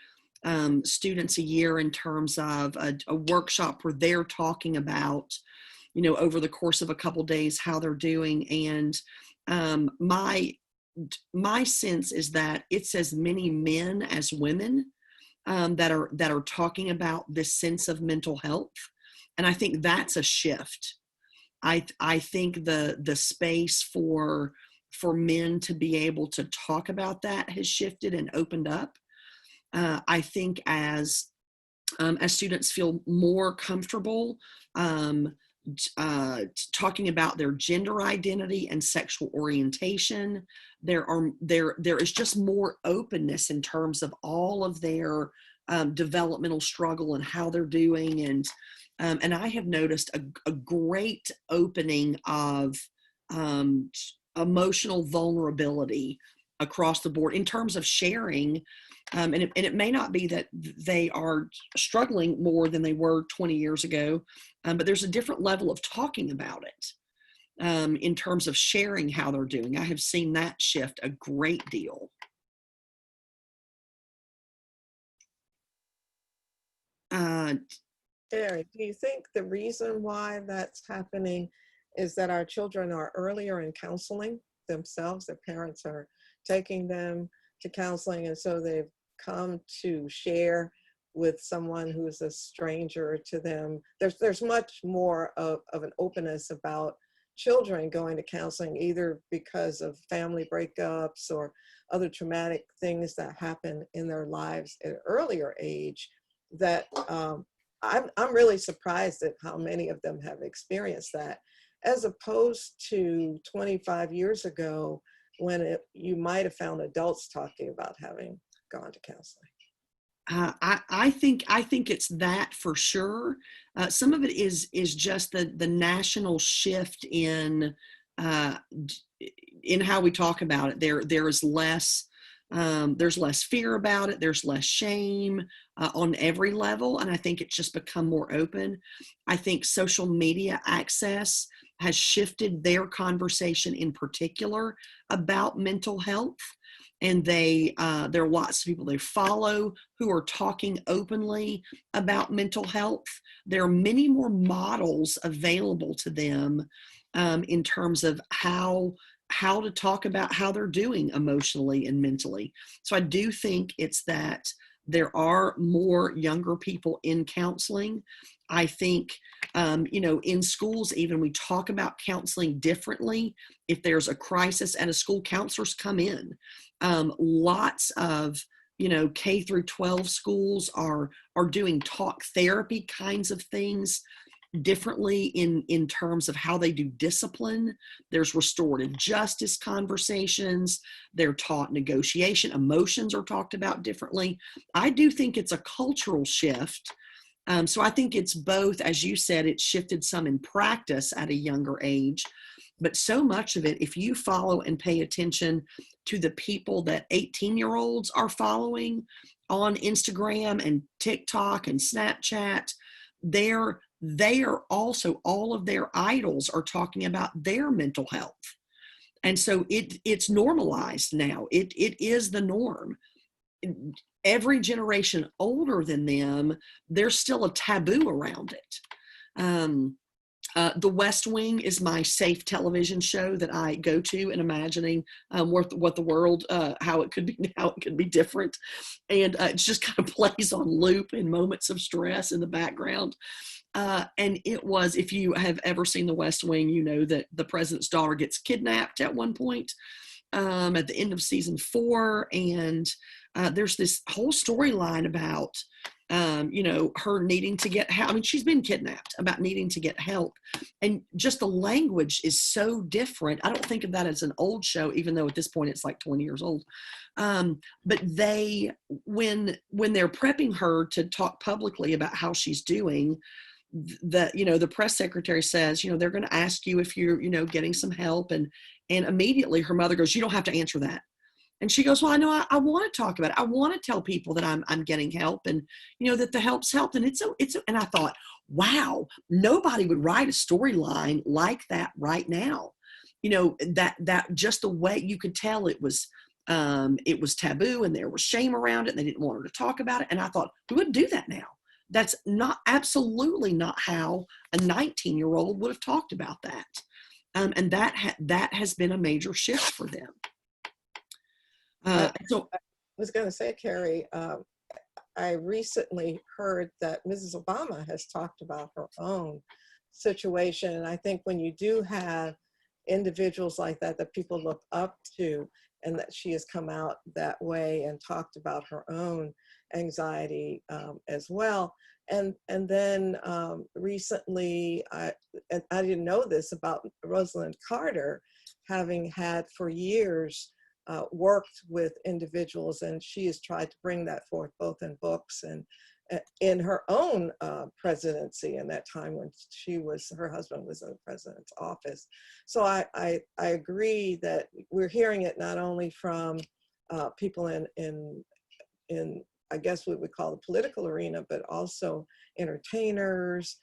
students a year, in terms of a workshop where they're talking about, over the course of a couple days, how they're doing. And my sense is that it's as many men as women that are talking about this sense of mental health. And I think that's a shift. I think the space for men to be able to talk about that has shifted and opened up. I think as students feel more comfortable talking about their gender identity and sexual orientation, there is just more openness in terms of all of their developmental struggle and how they're doing. And I have noticed a great opening of emotional vulnerability across the board in terms of sharing. And it may not be that they are struggling more than they were 20 years ago, but there's a different level of talking about it in terms of sharing how they're doing. I have seen that shift a great deal. Carrie, do you think the reason why that's happening is that our children are earlier in counseling themselves? Their parents are taking them to counseling, and so they've come to share with someone who's a stranger to them. There's much more of an openness about children going to counseling, either because of family breakups or other traumatic things that happen in their lives at an earlier age, that I'm really surprised at how many of them have experienced that, as opposed to 25 years ago, when you might have found adults talking about having gone to counseling. I think it's that for sure. Some of it is just the national shift in how we talk about it. There is less There's less fear about it. There's less shame on every level. And I think it's just become more open. I think social media access has shifted their conversation in particular about mental health. And there are lots of people they follow who are talking openly about mental health. There are many more models available to them in terms of how to talk about how they're doing emotionally and mentally. So I do think it's that there are more younger people in counseling. I think, in schools, even we talk about counseling differently. If there's a crisis at a school, counselors come in. Lots of, K through 12 schools are doing talk therapy kinds of things differently in terms of how they do discipline. There's restorative justice conversations. They're taught negotiation. Emotions are talked about differently. I do think it's a cultural shift. So I think it's both, as you said, it's shifted some in practice at a younger age, but so much of it, if you follow and pay attention to the people that 18-year-olds are following on Instagram and TikTok and Snapchat, they are also, all of their idols are talking about their mental health. And so it's normalized now. It is the norm. Every generation older than them, there's still a taboo around it. The West Wing is my safe television show that I go to and imagining what the world, how it could be different. And it just kind of plays on loop in moments of stress in the background. And it was, if you have ever seen The West Wing, you know that the president's daughter gets kidnapped at one point at the end of season 4. And there's this whole storyline about, her needing to get help. I mean, she's been kidnapped, about needing to get help. And just the language is so different. I don't think of that as an old show, even though at this point it's like 20 years old. But when they're prepping her to talk publicly about how she's doing, the press secretary says, they're going to ask you if you're, getting some help. And immediately her mother goes, "You don't have to answer that." And she goes, "Well, I know I want to talk about it. I want to tell people that I'm getting help, and that the help's helped." And and I thought, wow, nobody would write a storyline like that right now. That just the way you could tell it was taboo and there was shame around it and they didn't want her to talk about it. And I thought, we wouldn't do that now. That's absolutely not how a 19-year-old would have talked about that. And that has been a major shift for them. I was going to say, Carrie, I recently heard that Mrs. Obama has talked about her own situation. And I think when you do have individuals like that people look up to, and that she has come out that way and talked about her own anxiety as well. And then recently, I didn't know this about Rosalind Carter, having had for years worked with individuals, and she has tried to bring that forth both in books and in her own presidency in that time when her husband was in the president's office. So I agree that we're hearing it not only from people in I guess what we call the political arena, but also entertainers.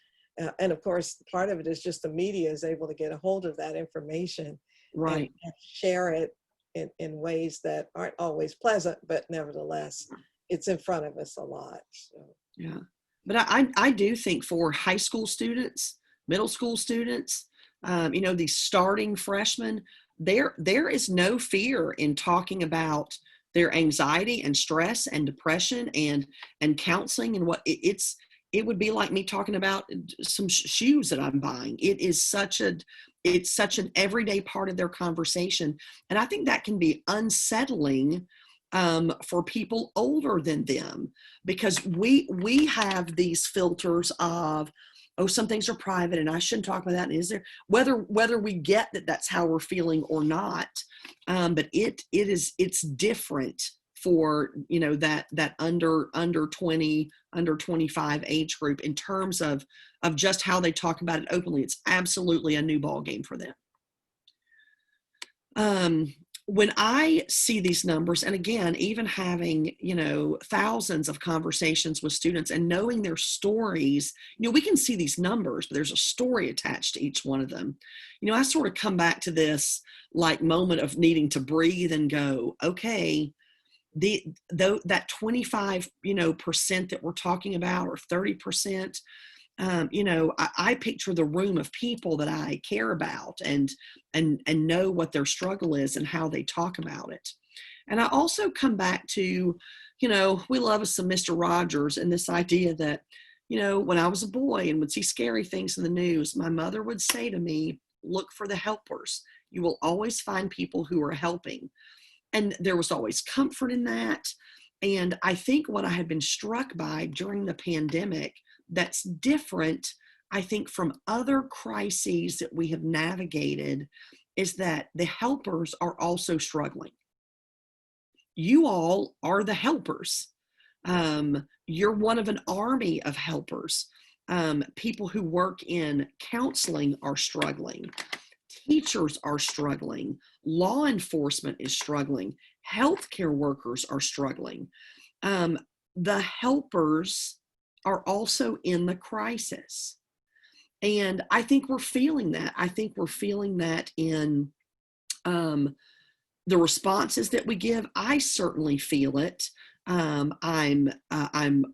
And of course, part of it is just the media is able to get a hold of that information, right, and share it in ways that aren't always pleasant, but nevertheless, it's in front of us a lot. So. Yeah, but I do think for high school students, middle school students, these starting freshmen, there is no fear in talking about their anxiety and stress and depression and counseling and what it would be like me talking about some shoes that I'm buying. It's such an everyday part of their conversation. And I think that can be unsettling for people older than them, because we have these filters of, oh, some things are private and I shouldn't talk about that. And is there, whether we get that that's how we're feeling or not, but it's different for, that under 20, under 25 age group in terms of just how they talk about it openly. It's absolutely a new ball game for them. when I see these numbers, and again, even having, thousands of conversations with students and knowing their stories, we can see these numbers, but there's a story attached to each one of them. I sort of come back to this like moment of needing to breathe and go, okay, that 25%, that we're talking about, or 30%, I picture the room of people that I care about and know what their struggle is and how they talk about it. And I also come back to, we love us some Mr. Rogers, and this idea that, when I was a boy and would see scary things in the news, my mother would say to me, look for the helpers. You will always find people who are helping. And there was always comfort in that. And I think what I had been struck by during the pandemic that's different, I think, from other crises that we have navigated is that the helpers are also struggling. You all are the helpers. You're one of an army of helpers. People who work in counseling are struggling. Teachers are struggling. Law enforcement is struggling. Healthcare workers are struggling. The helpers are also in the crisis. And I think we're feeling that. I think we're feeling that in the responses that we give. I certainly feel it. I'm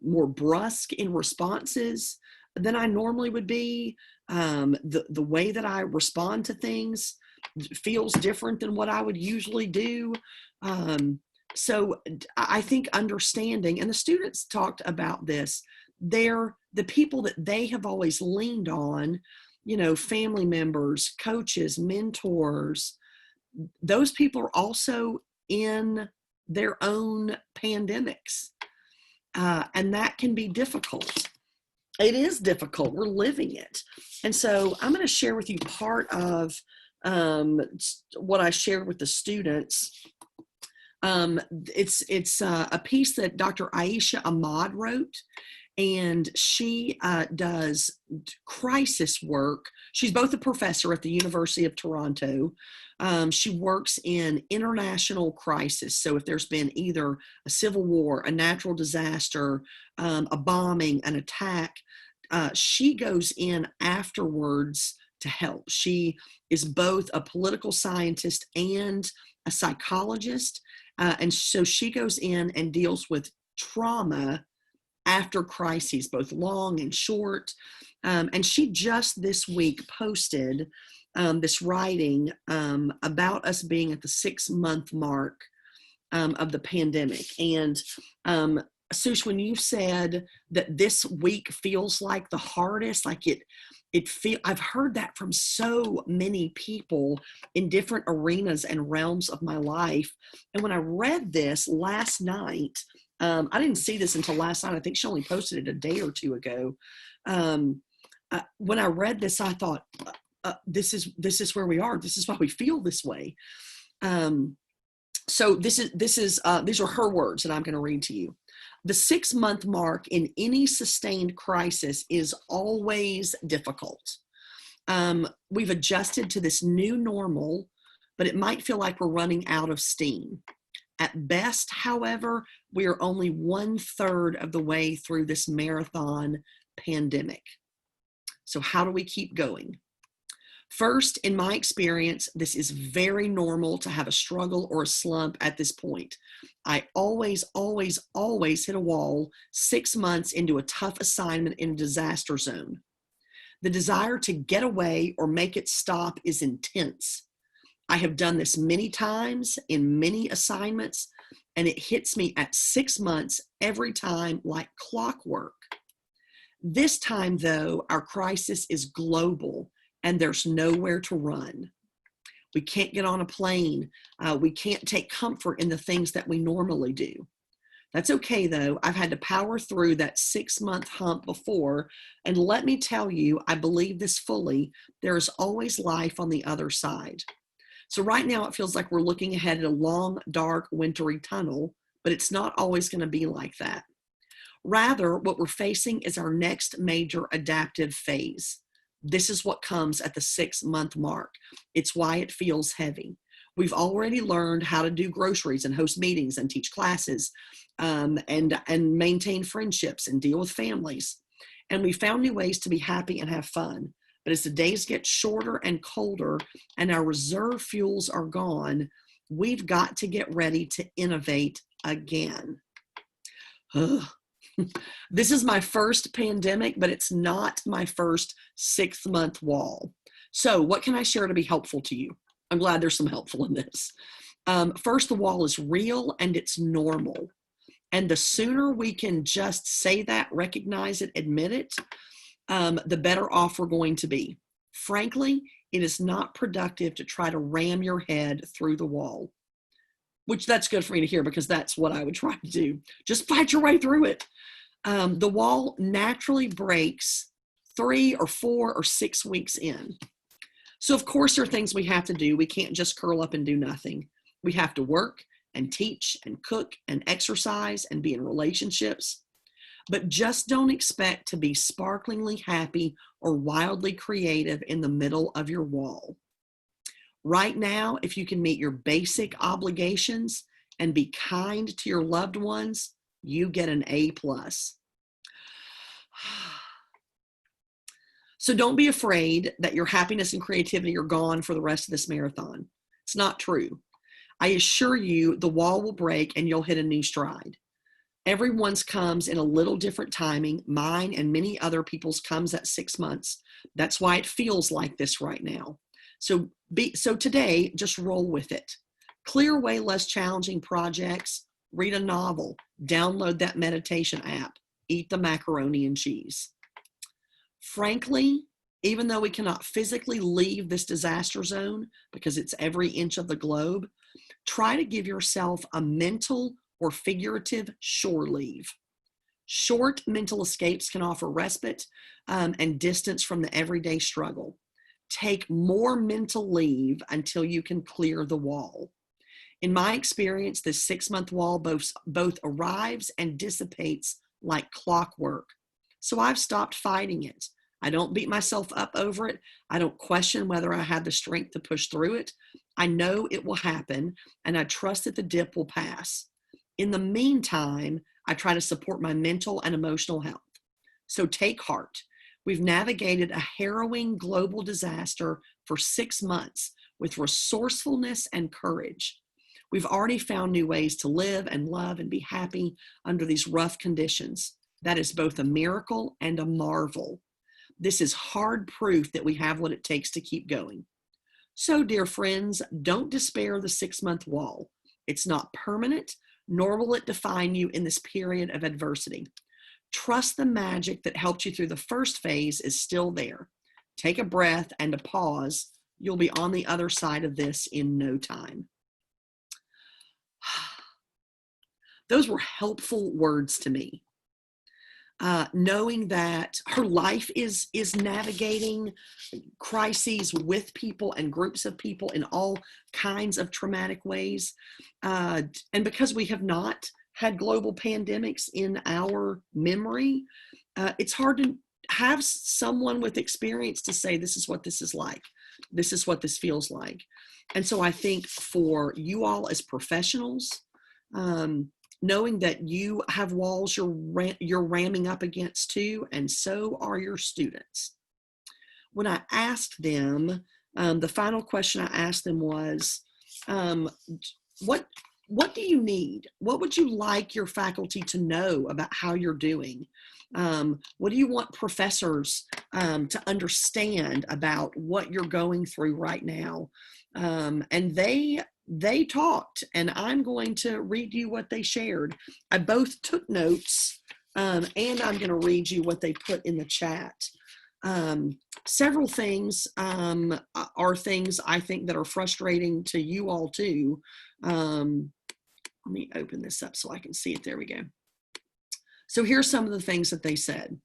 more brusque in responses than I normally would be. The way that I respond to things feels different than what I would usually do. So I think understanding, and the students talked about this, they're the people that they have always leaned on, family members, coaches, mentors. Those people are also in their own pandemics. And that can be difficult. It is difficult. We're living it. And so I'm going to share with you part of what I shared with the students. It's a piece that Dr. Aisha Ahmad wrote, and she does crisis work. She's both a professor at the University of Toronto. She works in international crisis. So if there's been either a civil war, a natural disaster, a bombing, an attack, she goes in afterwards to help. She is both a political scientist and a psychologist. And so she goes in and deals with trauma after crises, both long and short. And she just this week posted this writing about us being at the 6-month mark of the pandemic. And Sush, when you said that this week feels like the hardest, like I've heard that from so many people in different arenas and realms of my life. And when I read this last night, I didn't see this until last night. I think she only posted it a day or two ago. When I read this, I thought, this is where we are. This is why we feel this way. So these are her words that I'm going to read to you. The 6-month mark in any sustained crisis is always difficult. We've adjusted to this new normal, but it might feel like we're running out of steam. At best, however, we are only 1/3 of the way through this marathon pandemic. So how do we keep going? First, in my experience, this is very normal to have a struggle or a slump at this point. I always hit a wall 6 months into a tough assignment in a disaster zone. The desire to get away or make it stop is intense. I have done this many times in many assignments, and it hits me at 6 months every time like clockwork. This time, though, our crisis is global, and there's nowhere to run. We can't get on a plane. We can't take comfort in the things that we normally do. That's okay, though. I've had to power through that 6-month hump before, and let me tell you, I believe this fully, there is always life on the other side. So right now it feels like we're looking ahead at a long, dark, wintry tunnel, but it's not always going to be like that. Rather, what we're facing is our next major adaptive phase. This is what comes at the 6-month mark. It's why it feels heavy. We've already learned how to do groceries and host meetings and teach classes, and maintain friendships and deal with families. And we found new ways to be happy and have fun. But as the days get shorter and colder and our reserve fuels are gone, we've got to get ready to innovate again. Ugh. This is my first pandemic, but it's not my first 6-month wall. So what can I share to be helpful to you? I'm glad there's some helpful in this. First, the wall is real and it's normal. And the sooner we can just say that, recognize it, admit it, the better off we're going to be. Frankly, it is not productive to try to ram your head through the wall, which that's good for me to hear because that's what I would try to do. Just fight your way through it. The wall naturally breaks 3 or 4 or 6 weeks in. So of course there are things we have to do. We can't just curl up and do nothing. We have to work and teach and cook and exercise and be in relationships. But just don't expect to be sparklingly happy or wildly creative in the middle of your wall. Right now, if you can meet your basic obligations and be kind to your loved ones, you get an A+. So don't be afraid that your happiness and creativity are gone for the rest of this marathon. It's not true. I assure you the wall will break and you'll hit a new stride. Everyone's comes in a little different timing. Mine and many other people's comes at 6 months. That's why it feels like this right now. So today, just roll with it. Clear away less challenging projects, read a novel, download that meditation app, eat the macaroni and cheese. Frankly, even though we cannot physically leave this disaster zone because it's every inch of the globe, try to give yourself a mental or figurative shore leave. Short mental escapes can offer respite and distance from the everyday struggle. Take more mental leave until you can clear the wall. In my experience, this 6-month wall both arrives and dissipates like clockwork. So I've stopped fighting it. I don't beat myself up over it. I don't question whether I have the strength to push through it. I know it will happen, and I trust that the dip will pass. In the meantime, I try to support my mental and emotional health. So take heart. We've navigated a harrowing global disaster for 6 months with resourcefulness and courage. We've already found new ways to live and love and be happy under these rough conditions. That is both a miracle and a marvel. This is hard proof that we have what it takes to keep going. So, dear friends, don't despair of the 6-month wall. It's not permanent, nor will it define you in this period of adversity. Trust the magic that helped you through the first phase is still there. Take a breath and a pause. You'll be on the other side of this in no time. Those were helpful words to me. Knowing that her life is navigating crises with people and groups of people in all kinds of traumatic ways. And because we have not had global pandemics in our memory, it's hard to have someone with experience to say, this is what this is like. This is what this feels like. And so I think for you all as professionals, knowing that you have walls you're ramming up against too, and so are your students. When I asked them, the final question I asked them was, what do you need? What would you like your faculty to know about how you're doing? What do you want professors to understand about what you're going through right now? And they talked, and I'm going to read you what they shared. I both took notes, and I'm going to read you what they put in the chat. Several things are things I think that are frustrating to you all too. Let me open this up so I can see it. There we go. So here's some of the things that they said.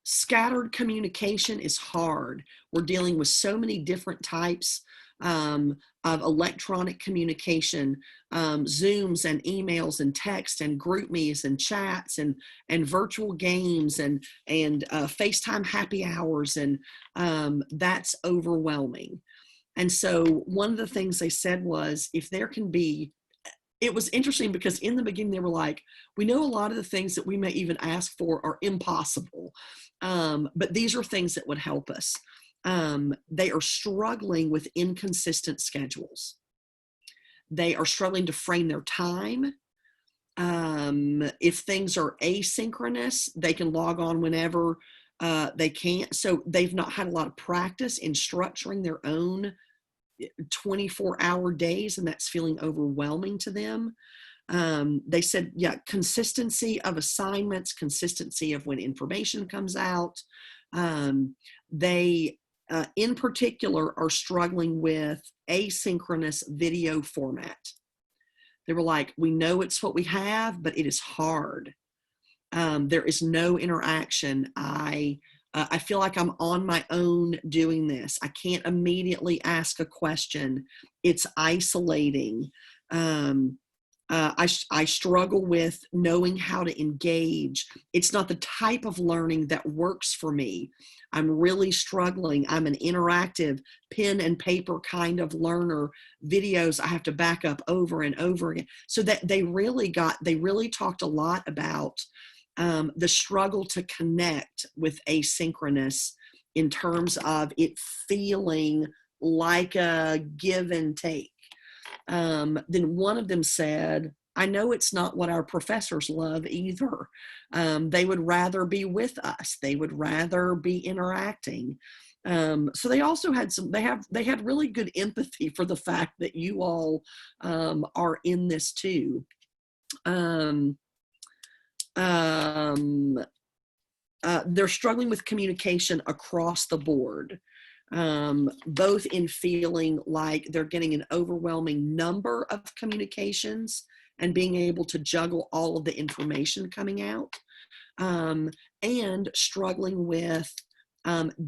Scattered communication is hard. We're dealing with so many different types of electronic communication, Zooms and emails and text and group meets and chats and virtual games and FaceTime happy hours, and that's overwhelming. And so one of the things they said was, if there can be, it was interesting because in the beginning they were like, we know a lot of the things that we may even ask for are impossible, but these are things that would help us. They are struggling with inconsistent schedules. They are struggling to frame their time. If things are asynchronous, they can log on whenever they can't. So they've not had a lot of practice in structuring their own 24-hour days, and that's feeling overwhelming to them. They said, yeah, consistency of assignments, consistency of when information comes out. They, in particular, are struggling with asynchronous video format. They were like, we know it's what we have, but it is hard. There is no interaction. I feel like I'm on my own doing this. I can't immediately ask a question. It's isolating. I struggle with knowing how to engage. It's not the type of learning that works for me. I'm really struggling. I'm an interactive pen and paper kind of learner. Videos I have to back up over and over again. So that they really talked a lot about the struggle to connect with asynchronous in terms of it feeling like a give and take. Then one of them said, I know it's not what our professors love either. They would rather be with us. They would rather be interacting. So they also had they had really good empathy for the fact that you all are in this too. They're struggling with communication across the board, both in feeling like they're getting an overwhelming number of communications and being able to juggle all of the information coming out, and struggling with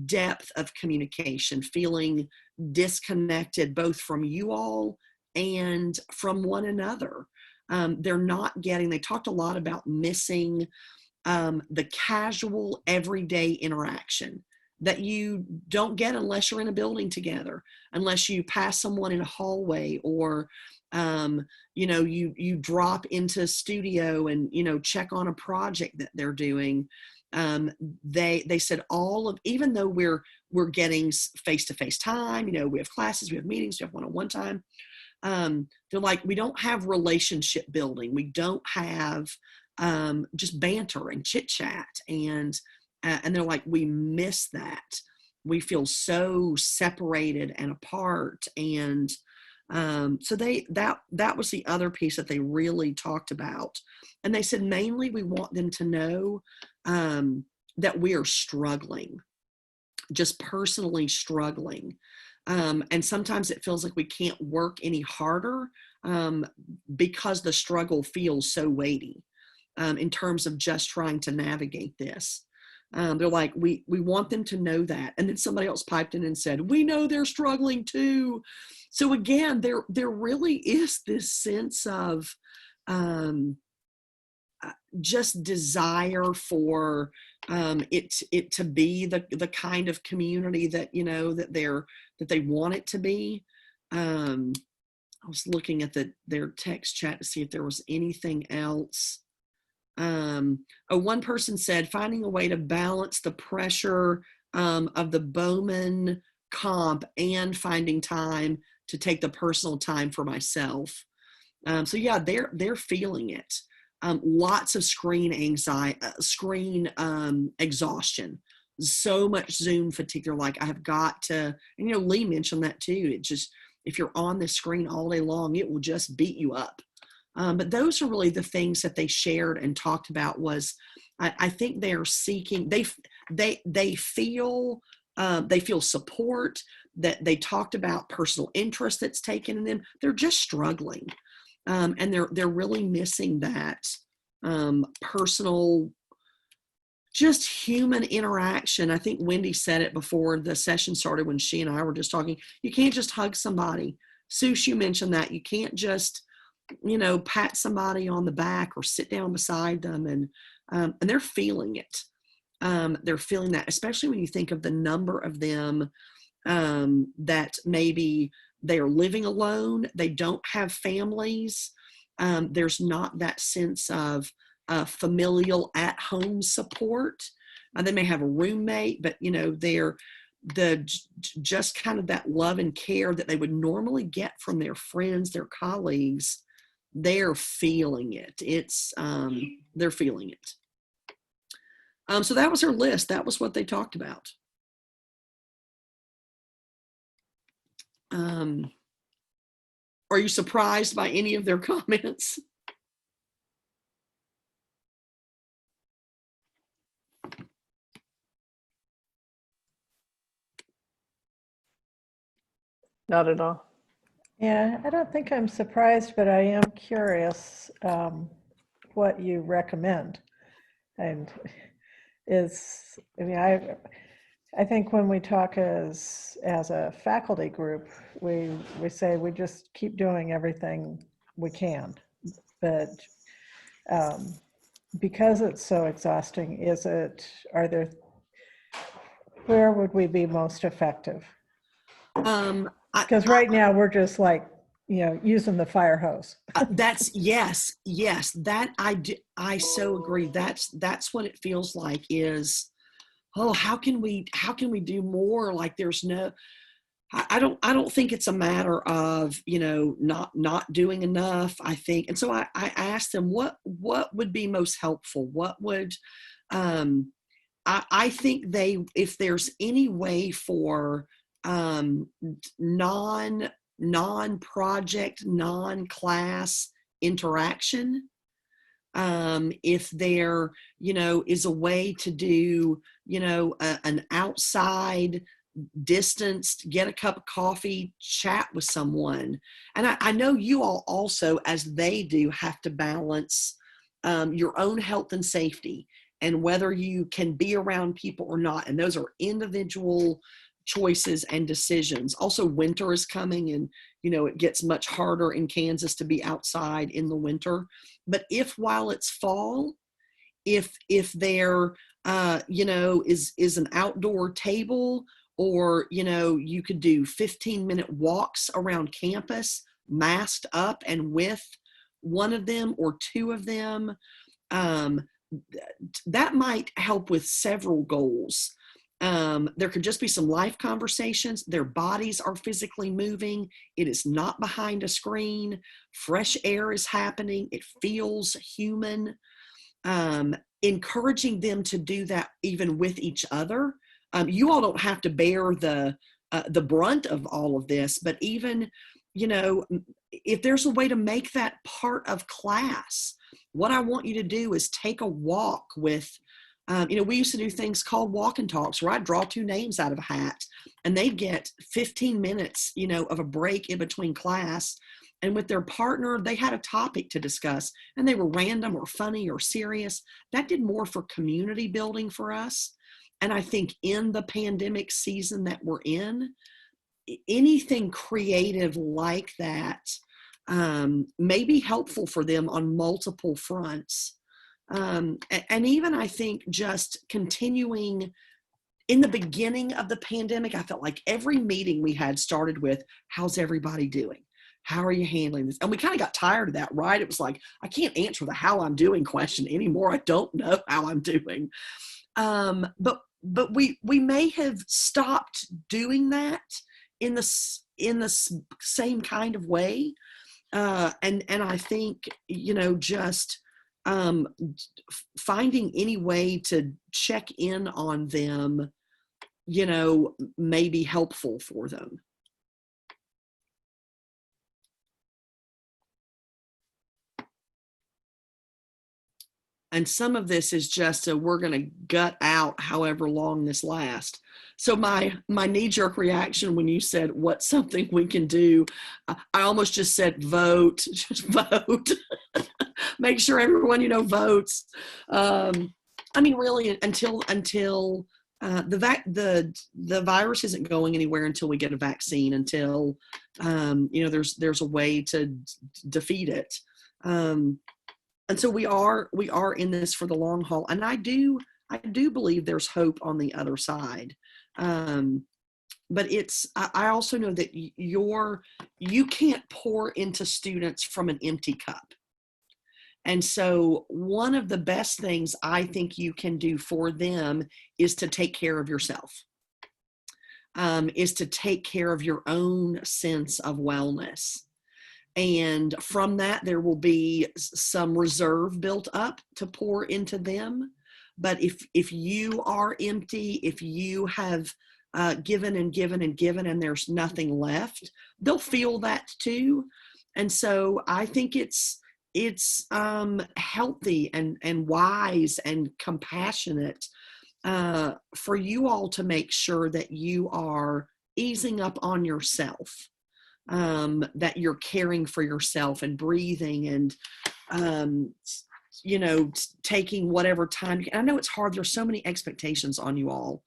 depth of communication, feeling disconnected both from you all and from one another. They're not getting, they talked a lot about missing the casual everyday interaction that you don't get unless you're in a building together, unless you pass someone in a hallway, or you drop into studio and check on a project that they're doing. They said even though we're getting face-to-face time, we have classes, we have meetings, we have one-on-one time, they're like, we don't have relationship building, we don't have just banter and chit chat, and they're like, we miss that. We feel so separated and apart. And so that was the other piece that they really talked about. And they said, mainly we want them to know that we are struggling, just personally struggling. And sometimes it feels like we can't work any harder because the struggle feels so weighty in terms of just trying to navigate this. They're like, we want them to know that. And then somebody else piped in and said, we know they're struggling too. So again, there really is this sense of just desire for it to be the kind of community that that they want it to be. I was looking at their text chat to see if there was anything else. One person said, finding a way to balance the pressure of the Bowman comp and finding time to take the personal time for myself. So yeah, they're feeling it. Lots of screen anxiety, exhaustion, so much Zoom fatigue. They're like, I have got to, and Lee mentioned that too. It just, if you're on the screen all day long, it will just beat you up. But those are really the things that they shared and talked about. Was I think they're seeking, they feel support, that they talked about personal interest that's taken in them. They're just struggling. And they're really missing that personal, just human interaction. I think Wendy said it before the session started when she and I were just talking. You can't just hug somebody. Sush, you mentioned that. You can't just, pat somebody on the back or sit down beside them, and they're feeling it. They're feeling that, especially when you think of the number of them that maybe they are living alone, they don't have families, there's not that sense of familial at-home support. They may have a roommate, but they're just kind of that love and care that they would normally get from their friends, their colleagues. They're feeling it. They're feeling it. So that was her list. That was what they talked about. Are you surprised by any of their comments? Not at all. Yeah, I don't think I'm surprised, but I am curious what you recommend. And I think when we talk as a faculty group, we say we just keep doing everything we can. But because it's so exhausting, where would we be most effective? Because right now we're just like, using the fire hose. That's yes. That I so agree. That's what it feels like is, oh, how can we do more? Like there's no, I don't think it's a matter of, not doing enough, I think. And so I asked them what would be most helpful? What would, I think if there's any way for non-project, non-class interaction, if there, is a way to do, an outside distanced, get a cup of coffee, chat with someone. And I know you all also, as they do, have to balance your own health and safety and whether you can be around people or not. And those are individual choices and decisions. Also, winter is coming, and it gets much harder in Kansas to be outside in the winter. But while it's fall, if there is an outdoor table, or you could do 15-minute walks around campus masked up and with one of them or two of them, that might help with several goals. There could just be some life conversations. Their bodies are physically moving. It is not behind a screen. Fresh air is happening. It feels human. Encouraging them to do that even with each other. You all don't have to bear the brunt of all of this, but even, if there's a way to make that part of class, what I want you to do is take a walk with, we used to do things called walk and talks where I'd draw two names out of a hat and they'd get 15 minutes, of a break in between class. And with their partner, they had a topic to discuss and they were random or funny or serious. That did more for community building for us. And I think in the pandemic season that we're in, anything creative like that may be helpful for them on multiple fronts. And even I think just continuing in the beginning of the pandemic, I felt like every meeting we had started with, how's everybody doing? How are you handling this? And we kind of got tired of that, right? It was like, I can't answer the how I'm doing question anymore. I don't know how I'm doing. But we may have stopped doing that in the same kind of way. And I think, just finding any way to check in on them, may be helpful for them. And some of this is just we're going to gut out however long this lasts. So my knee-jerk reaction when you said what's something we can do, I almost just said vote, just vote. Make sure everyone votes. Really until the virus isn't going anywhere until we get a vaccine, until there's a way to defeat it. And so we are in this for the long haul. And I do believe there's hope on the other side. but I also know that you can't pour into students from an empty cup. And so one of the best things I think you can do for them is to take care of yourself, is to take care of your own sense of wellness. And from that, there will be some reserve built up to pour into them. But if you are empty, if you have given and given and given and there's nothing left, they'll feel that too. And so I think it's healthy and wise and compassionate for you all to make sure that you are easing up on yourself, that you're caring for yourself and breathing and taking whatever time. I know it's hard. There's so many expectations on you all.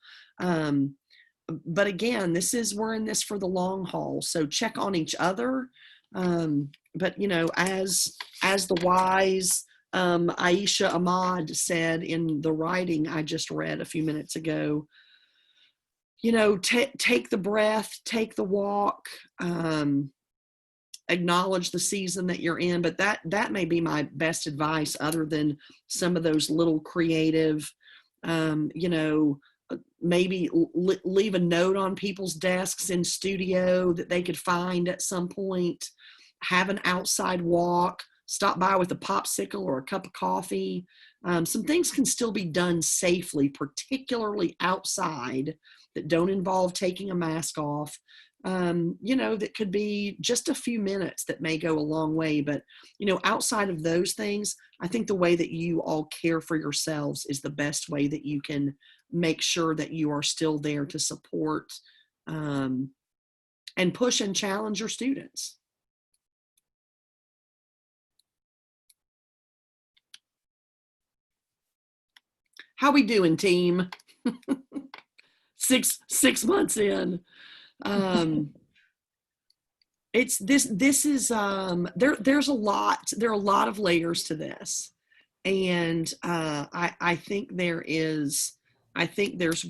But again, we're in this for the long haul. So check on each other. But as the wise Aisha Ahmad said in the writing I just read a few minutes ago, take the breath, take the walk, acknowledge the season that you're in. But that may be my best advice, other than some of those little creative, maybe leave a note on people's desks in studio that they could find at some point, have an outside walk, stop by with a popsicle or a cup of coffee. Some things can still be done safely, particularly outside, that don't involve taking a mask off. That could be just a few minutes that may go a long way. But, outside of those things, I think the way that you all care for yourselves is the best way that you can make sure that you are still there to support and push and challenge your students. How we doing, team? six months in. It's this is there's a lot. There are a lot of layers to this, and I think there's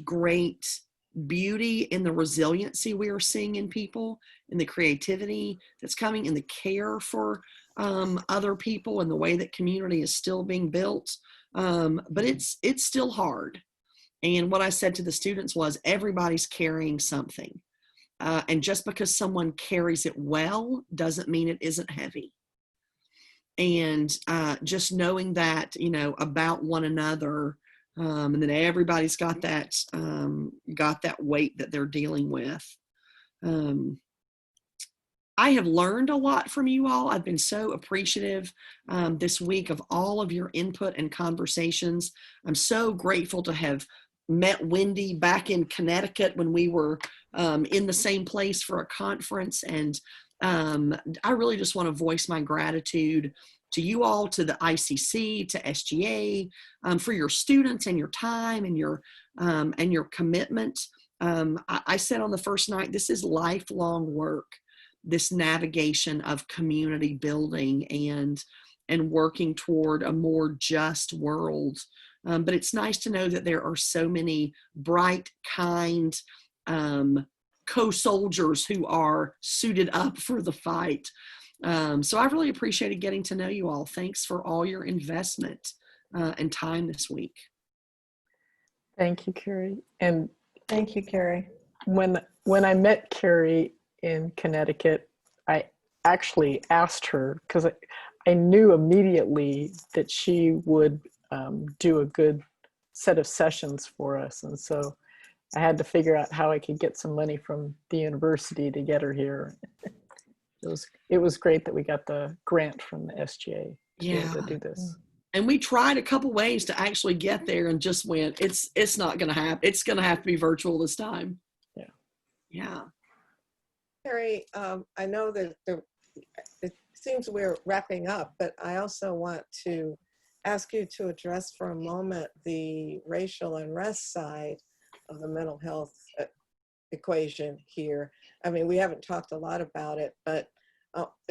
great beauty in the resiliency we are seeing in people, in the creativity that's coming, in the care for other people, and the way that community is still being built. But it's still hard. And what I said to the students was, everybody's carrying something. And just because someone carries it well doesn't mean it isn't heavy. And just knowing that, about one another, and that everybody's got that weight that they're dealing with. I have learned a lot from you all. I've been so appreciative this week of all of your input and conversations. I'm so grateful to have met Wendy back in Connecticut when we were in the same place for a conference. And I really just want to voice my gratitude to you all, to the ICC, to SGA, for your students and your time and your commitment. I said on the first night, this is lifelong work, this navigation of community building and working toward a more just world. But it's nice to know that there are so many bright, kind co-soldiers who are suited up for the fight. So I really appreciated getting to know you all. Thanks for all your investment and time this week. Thank you, Carrie. And Thank you, Carrie. when I met Carrie in Connecticut, I actually asked her, because I knew immediately that she would do a good set of sessions for us. And so I had to figure out how I could get some money from the university to get her here. It was great that we got the grant from the SGA to be able to do this. And we tried a couple ways to actually get there and just went, it's not going to happen. It's going to have to be virtual this time. Yeah. Yeah. Carrie, I know that it seems we're wrapping up, but I also want to ask you to address for a moment the racial unrest side of the mental health equation here. I mean, we haven't talked a lot about it, but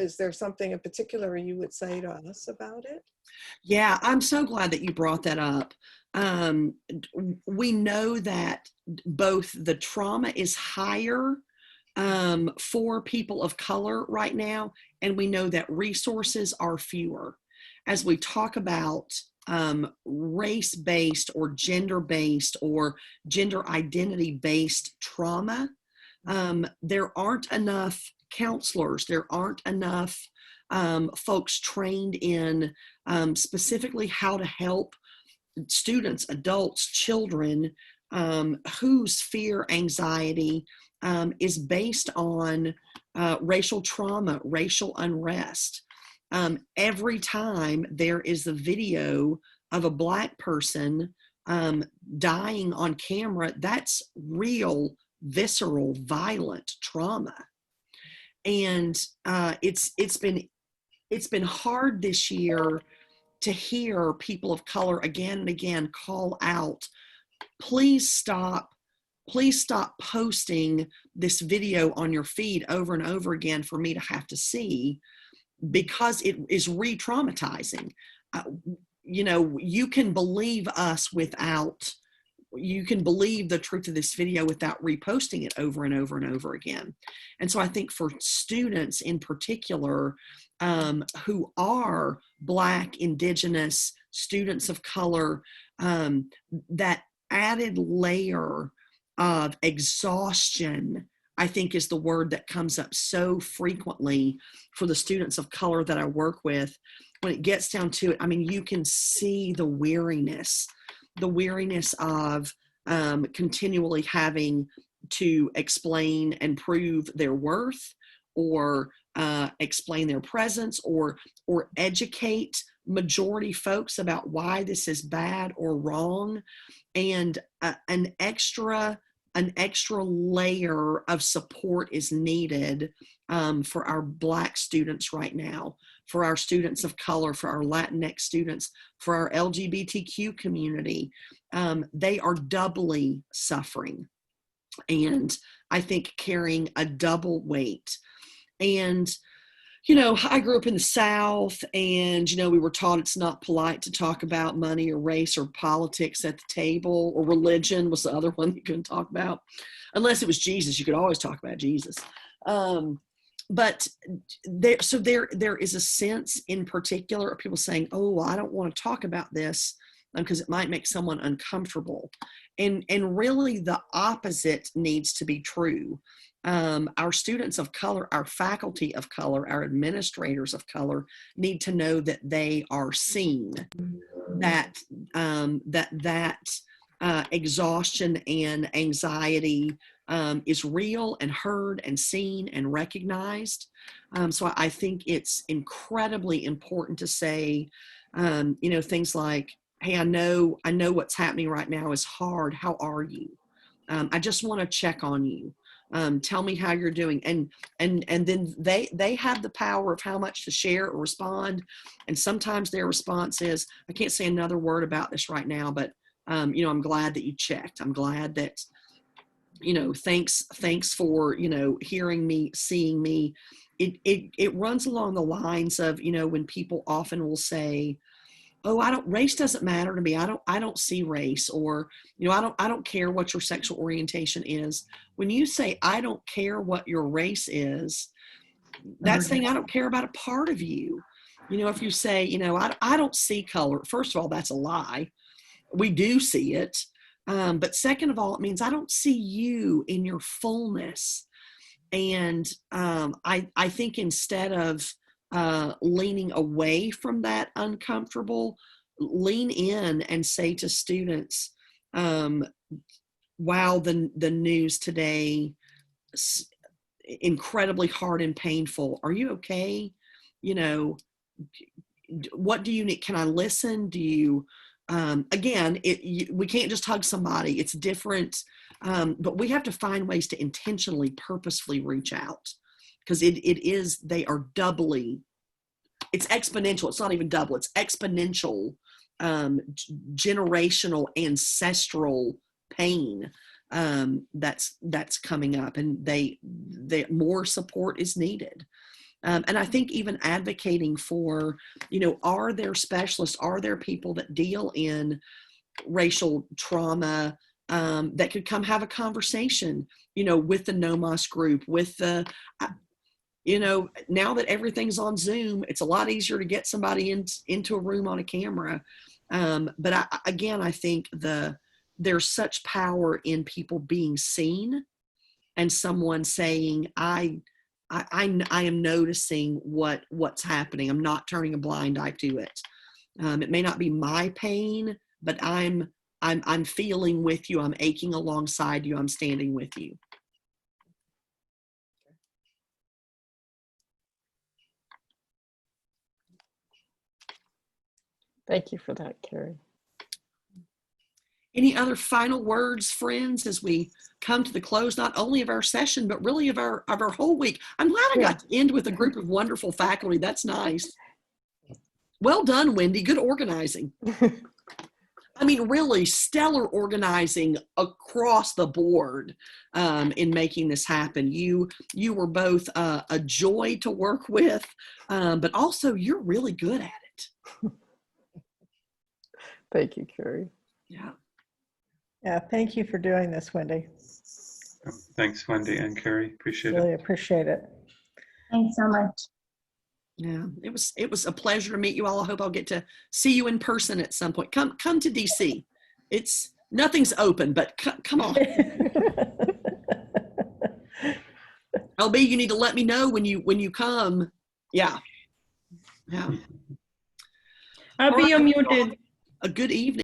is there something in particular you would say to us about it? Yeah, I'm so glad that you brought that up. We know that both the trauma is higher for people of color right now, and we know that resources are fewer. As we talk about race-based or gender-based or gender identity-based trauma, there aren't enough counselors, there aren't enough folks trained in specifically how to help students, adults, children whose fear, anxiety is based on racial trauma, racial unrest. Every time there is a video of a Black person dying on camera, that's real, visceral, violent trauma. And it's been hard this year to hear people of color again and again call out, please stop posting this video on your feed over and over again for me to have to see, because it is re-traumatizing. You can believe us without, you can believe the truth of this video without reposting it over and over and over again. And so I think for students in particular, who are Black, Indigenous, students of color, that added layer of exhaustion, I think, is the word that comes up so frequently for the students of color that I work with. When it gets down to it, I mean, you can see the weariness of continually having to explain and prove their worth, or explain their presence, or educate majority folks about why this is bad or wrong. And an extra layer of support is needed for our Black students right now, for our students of color, for our Latinx students, for our LGBTQ community. They are doubly suffering, and I think carrying a double weight. And I grew up in the South, and, we were taught it's not polite to talk about money or race or politics at the table, or religion was the other one you couldn't talk about. Unless it was Jesus, you could always talk about Jesus. But there is a sense in particular of people saying, oh, well, I don't want to talk about this because it might make someone uncomfortable. And really the opposite needs to be true. Our students of color, our faculty of color, our administrators of color need to know that they are seen, that exhaustion and anxiety is real and heard and seen and recognized. So I think it's incredibly important to say, things like, hey, I know what's happening right now is hard. How are you? I just want to check on you. Tell me how you're doing. And then they have the power of how much to share or respond. And sometimes their response is, I can't say another word about this right now, but I'm glad that you checked. I'm glad that, thanks for, hearing me, seeing me. It runs along the lines of, when people often will say, oh, race doesn't matter to me. I don't see race, or, I don't care what your sexual orientation is. When you say, I don't care what your race is, that's saying I don't care about a part of you. If you say, I don't see color, first of all, that's a lie. We do see it. But second of all, it means I don't see you in your fullness. And I think instead of leaning away from that uncomfortable, lean in and say to students, wow, the news today, incredibly hard and painful. Are you okay? What do you need? Can I listen? Do you, again, we can't just hug somebody. It's different, but we have to find ways to intentionally, purposefully reach out. Because they are doubly, it's exponential. It's not even double, it's exponential, generational, ancestral pain that's coming up, and more support is needed. And I think even advocating for, are there specialists, are there people that deal in racial trauma that could come have a conversation, with the NOMOS group, with the, now that everything's on Zoom, it's a lot easier to get somebody into a room on a camera. But I think there's such power in people being seen and someone saying, I am noticing what's happening. I'm not turning a blind eye to it. It may not be my pain, but I'm feeling with you. I'm aching alongside you. I'm standing with you. Thank you for that, Carrie. Any other final words, friends, as we come to the close, not only of our session, but really of our whole week? I'm glad I got to end with a group of wonderful faculty. That's nice. Well done, Wendy. Good organizing. I mean, really stellar organizing across the board in making this happen. You were both a joy to work with, but also you're really good at it. Thank you, Carrie. Yeah. Yeah, thank you for doing this, Wendy. Thanks, Wendy and Carrie. Appreciate Really it. appreciate it. Thanks so much. Yeah, it was a pleasure to meet you all. I hope I'll get to see you in person at some point. Come to DC. Nothing's open, but come on. LB, you need to let me know when you come. Yeah. Yeah. Abby, you're muted. A good evening.